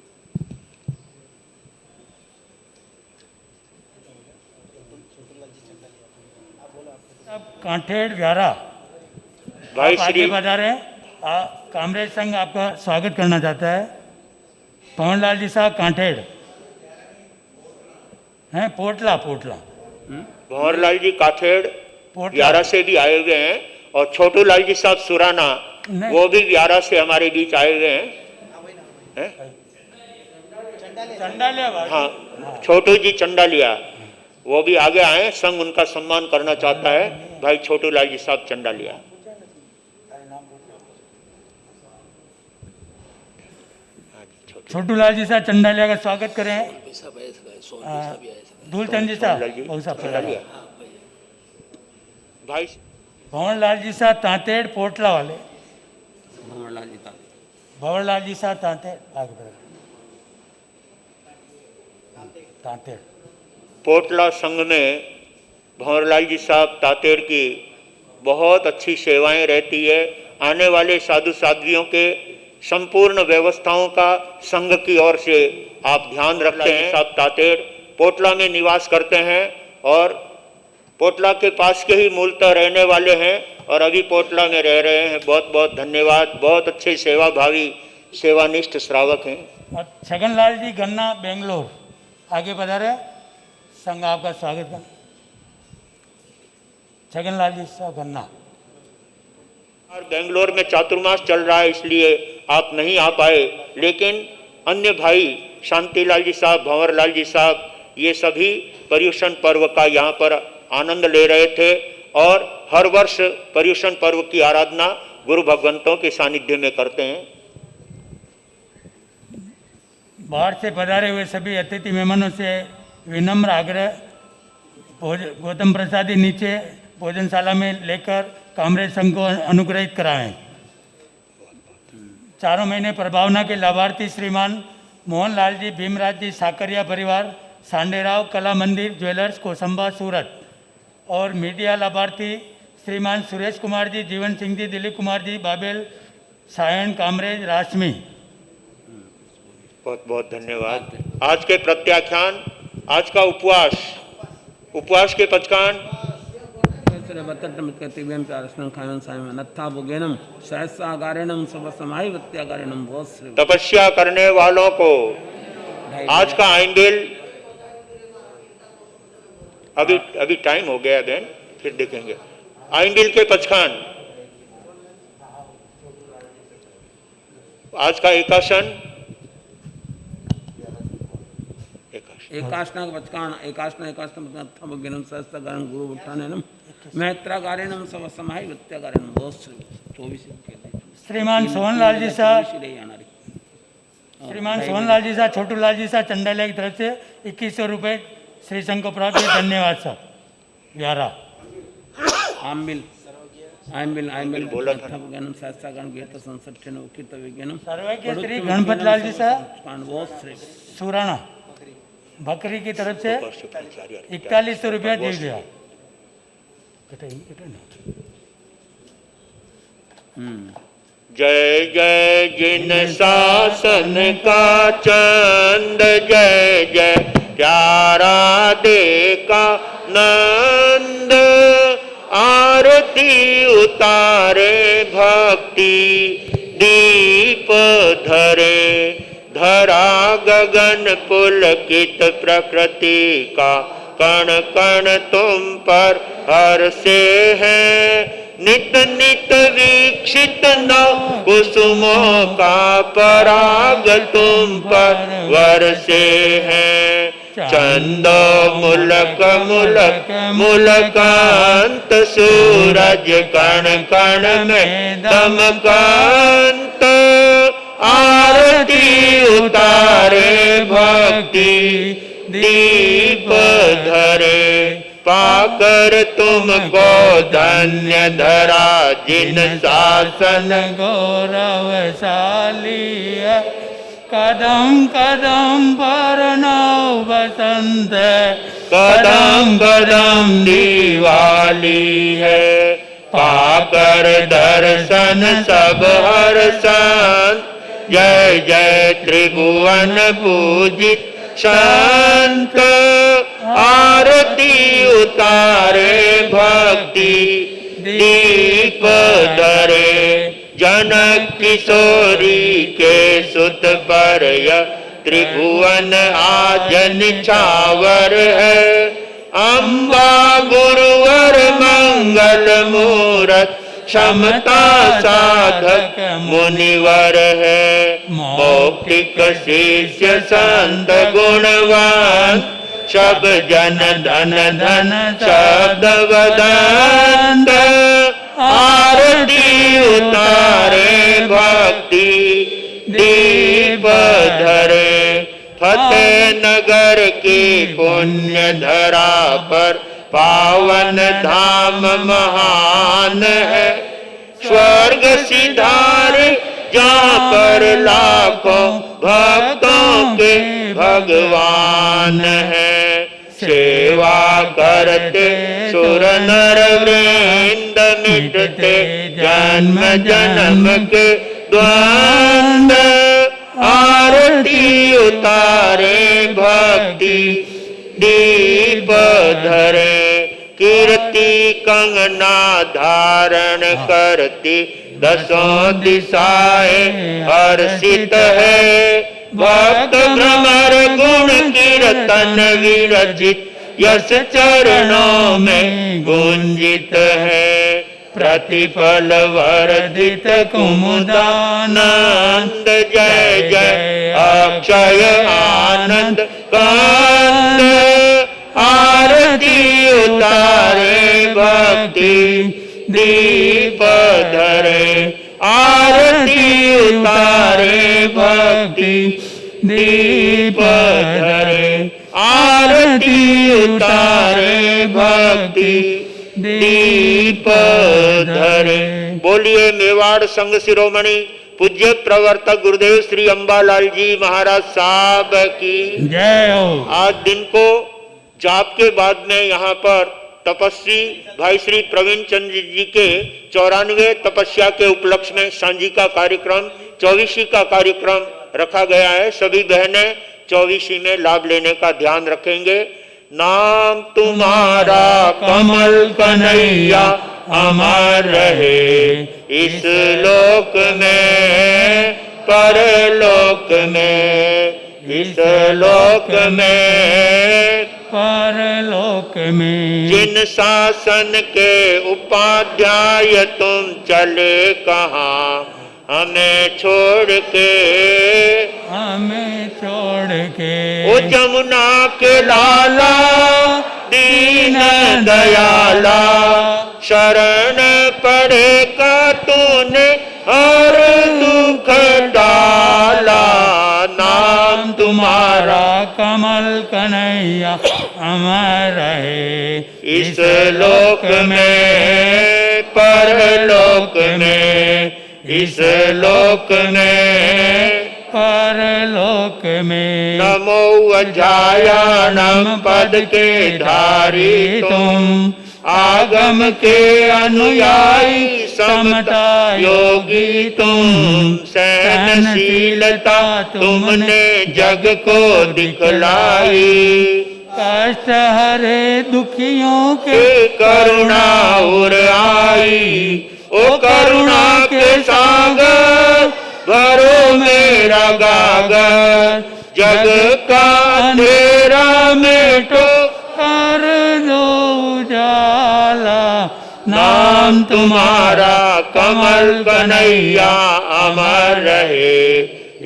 कांठेड़ व्यारा भाई आगे श्री बता रहे हैं। कामरेज संघ आपका स्वागत करना चाहता है। पवन लाल जी साहब कांठेड़ हैं, पोटला भंवर लाल जी काठेड़ पोटला व्यारा से भी आए हुए हैं और छोटू लाल जी साहब सुराना नहीं। वो भी व्यारा से हमारे बीच आए हुए हैं। चंडालिया बाबू। हाँ, छोटू जी चंडालिया वो भी आगे आए। संघ उनका सम्मान करना चाहता है। भाई छोटू लाल जी साहब चंडालिया। छोटू लाल जी साहब चंडालिया का स्वागत करें। धूलचंद जी साहब चंडालिया। भाई भंवर लाल जी साहब तांतेड़ पोटला वाले। भंवर लाल जी साहब तांतेड़ आगे बढ़े। तांतेड़ पोटला संघ में भंवरलाल जी साहब तातेड़ की बहुत अच्छी सेवाएं रहती है। आने वाले साधु साध्वियों के संपूर्ण व्यवस्थाओं का संघ की ओर से आप ध्यान रखते हैं। साहब तातेड़ पोटला में निवास करते हैं और पोटला के पास के ही मूलतः रहने वाले हैं और अभी पोटला में रह रहे हैं। बहुत बहुत धन्यवाद। बहुत अच्छे सेवाभावी सेवानिष्ठ श्रावक हैं। और छगन लाल जी गन्ना बेंगलोर आगे पधारे। संघ आपका स्वागत कर। छगन लाल जी साहब गन्ना। और बेंगलोर में चातुर्मास चल रहा है इसलिए आप नहीं आ पाए, लेकिन अन्य भाई शांतिलाल जी साहब, भंवर लाल जी साहब, ये सभी पर्युषण पर्व का यहाँ पर आनंद ले रहे थे और हर वर्ष पर्युषण पर्व की आराधना गुरु भगवंतों के सानिध्य में करते हैं। बाहर से पधारे हुए सभी अतिथि मेहमानों से विनम्र आग्रह, गौतम प्रसादी नीचे भोजनशाला में लेकर कामरेज संघ को अनुग्रहित कराएं। चारों महीने प्रभावना के लाभार्थी श्रीमान मोहन लाल जी, भीमराज जी, साकरिया परिवार, सांडेराव कला मंदिर ज्वेलर्स, कोसंबा, सूरत और मीडिया लाभार्थी श्रीमान सुरेश कुमार जी, जीवन सिंह जी, दिलीप कुमार जी, बाबेल, सायन, कामरेज, राशमी। बहुत बहुत धन्यवाद। आज के प्रत्याख्यान, आज का उपवास के पचकान तपस्या करने वालों को आज का आइंबिल, अभी टाइम हो गया बहन, फिर देखेंगे आइंबिल के पचकान, आज का एकासन, एकाशना बचकान एकाशना एकाशनम सहस्त्रगारम गुरु उठानम मैत्रागारेणम सब समाहि वित्यागारेणम बहुत 24 श्रीमान सोहनलाल जी साहब, श्रीमान सोहनलाल जी साहब, छोटू लाल जी साहब चंडालिया की तरफ से 2100 रुपये श्री संघ को प्राप्त है। धन्यवाद साहब। ग्यारह आम्बिल ज्ञानम शास्त्रागण गीत संसठन उकित विज्ञानम सर्वज्ञ श्री गणपत लाल जी साहब सुराना बकरी की तरफ से 4100 रुपया दे दिया। जय जय जिन शासन का चंद, जय जय प्यारा देखा नंद आरती उतारे भक्ति दीप धरे धरा गगन पुलकित प्रकृति का कण कण तुम पर हर्षे हैं नित नित वीक्षित नव कुसुमों का पराग तुम पर वर्षे हैं चंदो मुलक मुलक मुलकांत सूरज कण कण में दमकांत आरती उतारे भक्ति दीप धरे पाकर तुमको धन्य धरा जिन शासन गौरवशाली है कदम कदम पर नव बसंत कदम कदम दिवाली है पाकर दर्शन सब हर्षन जय जय त्रिभुवन पूजित शांत आरती उतारे भक्ति दीप धरे जनक किशोरी के सुत पर यह त्रिभुवन आज निछावर है अम्बा गुरुवर मंगल मूरत क्षमता साधक मुनिवर है मौखिक शिष्य संत गुणवान सब जन धन धन शब्द वदंत आरती उतारे भक्ति दीप धरे फतेह नगर की पुण्य धरा पर पावन धाम महान है स्वर्ग सिधारे जहाँ पर लाखों भक्तों के भगवान है सेवा करते सुर नर वृंद मिटते जन्म जन्म के द्वंद्व आरती उतारे भक्ति दीप धरे कीर्ति कंगना धारण करती दसों दिशाएं हर्षित है भक्त भ्रमर गुण कीर्तन विरचित यश चरणों में गुंजित है प्रतिफल वर्धित कुमुदानंद जय जय अक्षय आनंद कांद आरती उतारे भक्ति दीप धरे आरती उतारे भक्ति दीप धरे आरती उतारे भक्ति दीप धरे। बोलिए मेवाड़ संघ शिरोमणि पूज्य प्रवर्तक गुरुदेव श्री अंबालाल जी महाराज साहब की जय हो। आज दिन को जाप के बाद में यहाँ पर तपस्वी भाई श्री प्रवीण चंद्र जी के 94 तपस्या के उपलक्ष्य में सांझी का कार्यक्रम 24 का कार्यक्रम रखा गया है। सभी बहनें 24 में लाभ लेने का ध्यान रखेंगे। नाम तुम्हारा कमल कन्हैया अमर रहे इस लोक में परलोक में इस लोक में परलोक में। जिन शासन के उपाध्याय तुम चले कहाँ हमें छोड़ के ओ जमुना के लाला दीन दयाला शरण पड़े का तूने हर दुख डाला। नाम तुम्हारा कमल कन्हैया अमर रहे इस लोक में परलोक में इस लोक में परलोक में। नमो अजायानम पद के धारी तुम आगम के अनुयायी समता योगी तुम, सहनशीलता तुमने जग को दिखलाई। कष्ट हरे दुखियों के करुणा उर आई, ओ करुणा के सागर भरो मेरा गागर। जग का अंधेरा मिटो कर दो उजाला, नाम तुम्हारा कमल कन्हैया अमर रहे।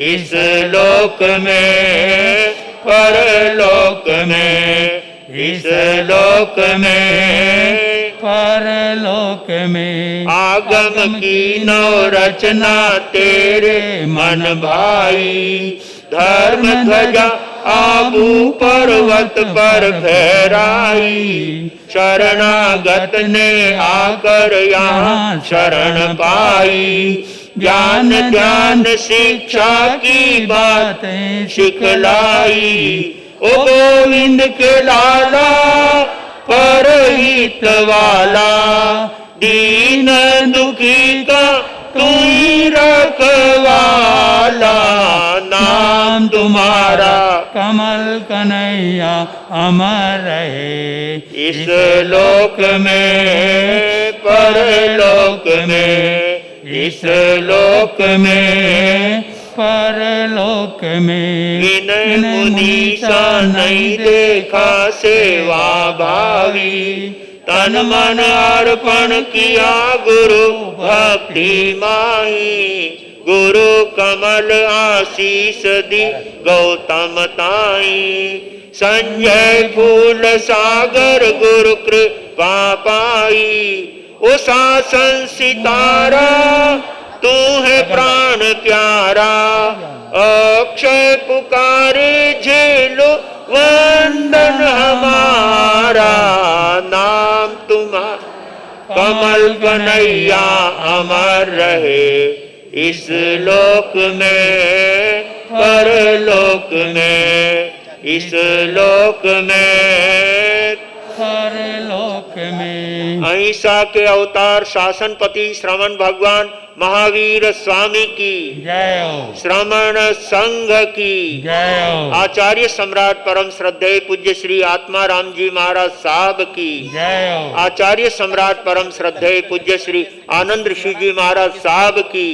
इस लोक में परलोक में, इस लोक में परलोक में। आगम की नौ रचना तेरे मन भाई। धर्म ध्वजा आबू पर्वत पर फहराई। शरणागत ने आकर यहाँ शरण पाई। ज्ञान ध्यान शिक्षा की बातें सिखलाई। ओ गोविंद के लाला परहित वाला, दीन दुखी का तू ही रखवाला। नाम तुम्हारा कमल कन्हैया अमर रहे। इस लोक में परलोक में, इस लोक में परलोक में। विनय मुनि सा नहीं देखा सेवा भावी। तन मन अर्पण किया गुरु भक्ति माही। गुरु कमल आशीष दी गौतम ताई। संजय फूल सागर गुरु कृपा पाई। ओ शासन सितारा तू है प्राण प्यारा। अक्षय पुकारे झेलो वंदन हमारा। नाम तुम्हारा कमल कन्हैया अमर रहे। इस लोक में परलोक में, इस लोक में परलोक में। अहिंसा के अवतार शासनपति श्रमण भगवान महावीर स्वामी की जय हो। श्रमण संघ की जय हो। आचार्य सम्राट परम श्रद्धेय पूज्य श्री आत्माराम जी महाराज साहब की जय हो। आचार्य सम्राट परम श्रद्धेय पूज्य श्री आनंद ऋषि जी महाराज साहब की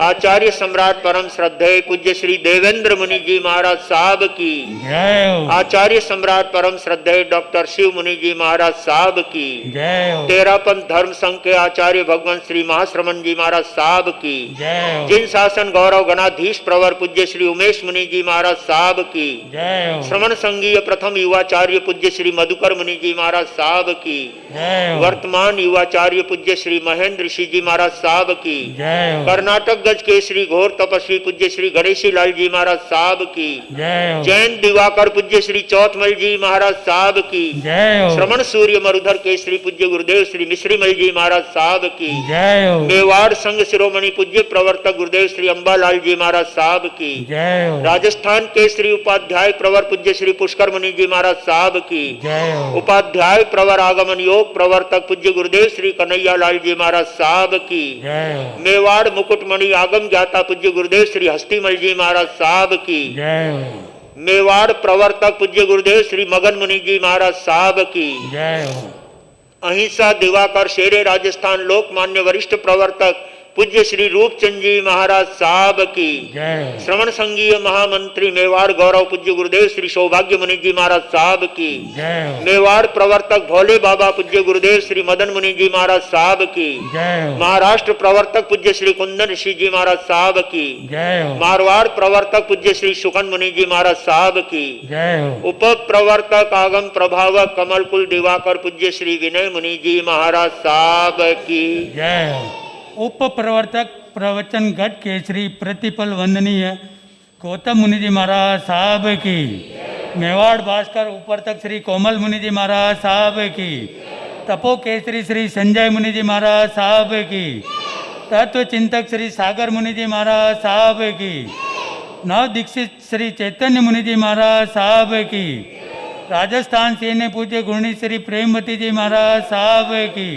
आचार्य सम्राट परम श्रद्धेय पूज्य श्री देवेंद्र मुनि जी महाराज साहब की जय हो। आचार्य सम्राट परम श्रद्धेय डॉक्टर शिव मुनि जी महाराज साहब की जय हो। तेरापंथ धर्म संघ के आचार्य भगवान श्री महाश्रमण जी महाराज साहब की जय हो। जिन शासन गौरव गणाधीश प्रवर पूज्य श्री उमेश मुनि जी महाराज साहब की जय हो। श्रमण संघीय प्रथम युवाचार्य पूज्य श्री मधुकर मुनि जी महाराज साहब की जय हो। वर्तमान युवाचार्य पूज्य श्री महेंद्र ऋषि जी महाराज साहब की जय हो। कर्नाटक गज के श्री घोर तपस्वी पूज्य श्री गणेशी लाल जी महाराज साहब की जय हो। जैन दिवाकर पूज्य श्री चौथमल जी महाराज साहब की जय हो। श्रमण सूर्य मरुधर के श्री पूज्य गुरुदेव श्री मिश्रीमल जी महाराज साहब की जय हो। मेवाड़ संघ शिरोमणि पूज्य प्रवर्तक गुरुदेव श्री अंबालाल जी महाराज साहब की जय हो। राजस्थान के श्री उपाध्याय प्रवर पूज्य श्री पुष्कर मुनि जी महाराज साहब की जय हो। उपाध्याय प्रवर आगमन योग प्रवर्तक पूज्य गुरुदेव श्री कन्हैया लाल जी महाराज साहब की जय हो। मेवाड़ मुकुटमणि आगम ज्ञाता पूज्य गुरुदेव श्री हस्तीमल जी महाराज साहब की जय हो। मेवाड़ प्रवर्तक पूज्य गुरुदेव श्री मगन मुनि जी महाराज साहब की जय हो। अहिंसा दिवाकर शेरे राजस्थान लोकमान्य वरिष्ठ प्रवर्तक पूज्य श्री रूपचंद जी महाराज साहब की जय हो। श्रवण संघीय महामंत्री मेवाड़ गौरव पूज्य गुरुदेव श्री सौभाग्य मुनि जी महाराज साहब की जय हो। मेवाड़ प्रवर्तक भोले बाबा पूज्य गुरुदेव श्री मदन मुनि जी महाराज साहब की जय हो। महाराष्ट्र प्रवर्तक पूज्य श्री कुंदन ऋषि जी महाराज साहब की जय हो। मारवाड़ प्रवर्तक पूज्य श्री सुकन मुनि जी महाराज साहब की जय हो। उप प्रवर्तक आगम प्रभावक कमल कुल दिवाकर पूज्य श्री विनय मुनि जी महाराज साहब की जय हो। उप प्रवर्तक प्रवचन गट केसरी प्रतिपल वंदनीय गौतम मुनि जी महाराज साहब की मेवाड़ भास्कर उपर्तक श्री कोमल मुनि जी महाराज साहब की तपो केसरी श्री संजय मुनि जी महाराज साहब की तत्व चिंतक श्री सागर मुनि जी महाराज साहब की नव दीक्षित श्री चैतन्य मुनि जी महाराज साहब की राजस्थान सीने पूज्य गुरणी श्री प्रेमवती जी महाराज साहब की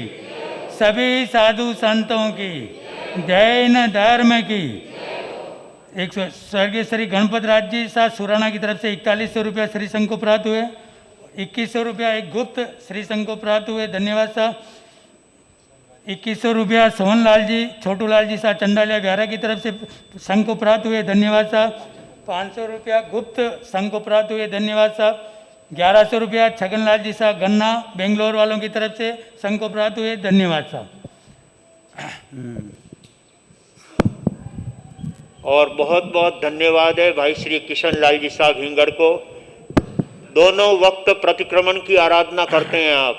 सभी साधु संतों की, जैन धर्म की। एक स्वर्गीय श्री गणपत राज जी साहब सुराना की तरफ से 4100 रुपया श्री संघ को प्राप्त हुए। 2100 रुपया एक गुप्त श्री संघ को प्राप्त हुए, धन्यवाद साहब। 2100 रुपया सोहनलाल जी छोटू लाल जी साहब चंडालिया ब्यारा की तरफ से संघ को प्राप्त हुए, धन्यवाद साहब। 500 रुपया गुप्त संघ को प्राप्त हुए, धन्यवाद साहब। 1100 रुपया छगनलाल जी साहब गन्ना बेंगलोर वालों की तरफ से संघ को प्राप्त हुए, धन्यवाद साहब। और बहुत बहुत धन्यवाद है भाई श्री किशन लाल जी साहब हिंगड़ को। दोनों वक्त प्रतिक्रमण की आराधना करते हैं आप।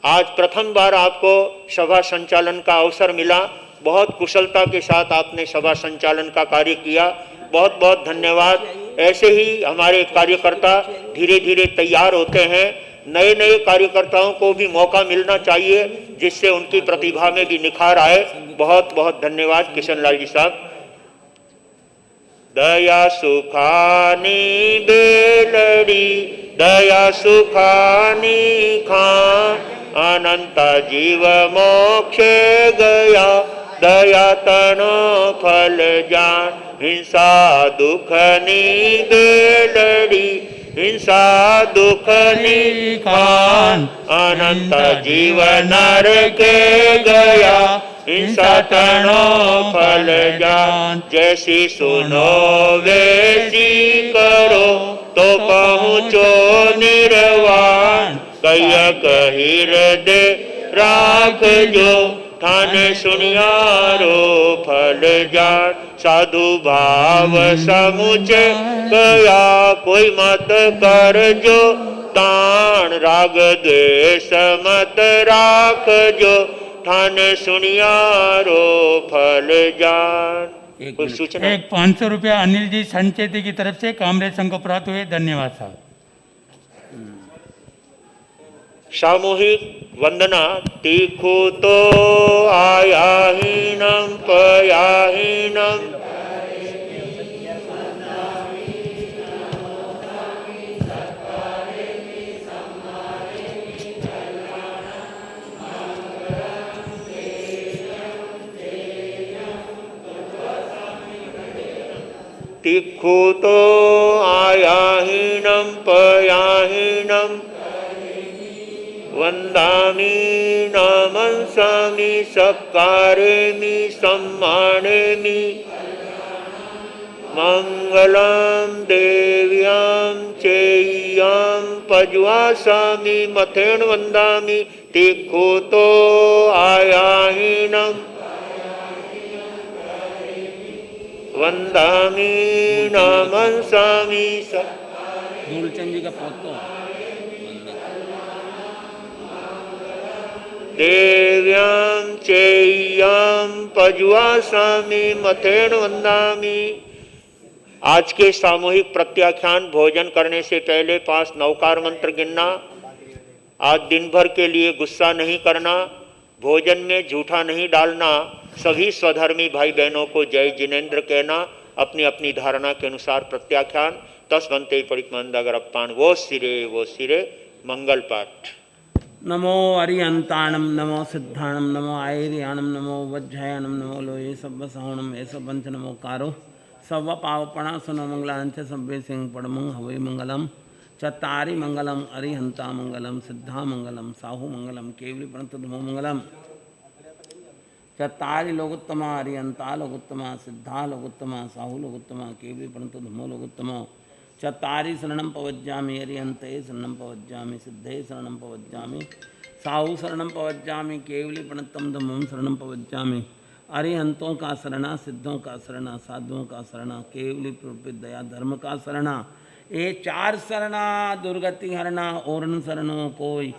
आज प्रथम बार आपको सभा संचालन का अवसर मिला, बहुत कुशलता के साथ आपने सभा संचालन का कार्य किया, बहुत बहुत धन्यवाद। ऐसे ही हमारे कार्यकर्ता धीरे धीरे तैयार होते हैं, नए नए कार्यकर्ताओं को भी मौका मिलना चाहिए जिससे उनकी प्रतिभा में भी निखार आए। बहुत बहुत धन्यवाद किशन लाल जी साहब। दया सुखानी बेलड़ी दया सुखानी खान, अनंत जीव मोक्ष गया दया तनो फल जान। हिंसा दुखनी बेलड़ी हिंसा दुखनी खान, अनंत जीव नरक गया हिंसा तनो फल जान। जैसी सुनो वैसी करो तो पहुँचो निर्वाण, कयक हृदय राख जो ठान सुनियारो फल जान। साधु भाव समुचे गया कोई मत कर जो तान, राग द्वेष मत राख जो ठान सुनियारो फल जान। कोई सूचना? एक 500 रुपया अनिल जी संचेती की तरफ से कामरेज संघ को प्राप्त हुए, धन्यवाद साहब। सामूहिक वंदना। तीखो तो आयाहीनम पयाहीनम, तीखो तो आयाहीनम पयाहीनम, वंदामि नमंसामि सत्कारेमि सम्मानेमि। मंगलम देव्यां चेय्यां पज्वासामि मथेन वंदामि। तीखो तो आयाहीनम वंदामि नमंसामि। मूलचंद जी का पोतो देव्यां चेय्यां पज्वासामि मथेन वंदामि। आज के सामूहिक प्रत्याख्यान भोजन करने से पहले 5 नवकार मंत्र गिनना। आज दिन भर के लिए गुस्सा नहीं करना, भोजन में झूठा नहीं डालना, सभी स्वधर्मी भाई बहनों को जय जिनेन्द्र कहना। अपनी अपनी धारणा के अनुसार प्रत्याख्यान। तस्वंते परिकमंदगरप्पान वो सिरे मंगल पाठ। नमो अरिहंताणम नमो सिद्धाणम नमो आयर्याणम नमो वज्रयाणम नमो लोये सब्ब सहोणम ऐसा पंच नमो कारो सव्व पावपणा सुनो मंगलांच सब्बे सिंह पड़मंग हवे मंगलम चतारी मंगलम अरिहंता मंगलम सिद्धा मंगलम साहू मंगलम केवली प्रणत धमो मंगलम। चतारी लोगोत्तमा अरिहंता लोगोत्तमा सिद्धा लोगोत्तमा साहू लोगोत्तमा केवली प्रणत धमो लोगोत्तमो। चतारी शरणं पवज्जामि अरिहंते शरणं पवज्जामि सिद्धे शरणं पवज्जामि साहू शरणं पवज्जामि केवली प्रणतम धम्मं शरणं पवज्जामि। अरिहंतों का शरणा सिद्धों का शरणा साधुओं का शरणा केवली प्रवृत्ति दया धर्म का शरणा। ये 4 शरणा दुर्गति हरणा और न शरणों कोई,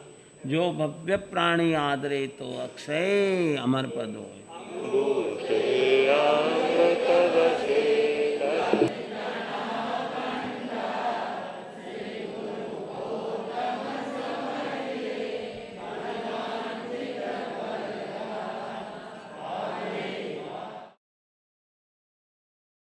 जो भव्य प्राणी आदरे तो अक्षय अमर पद होय।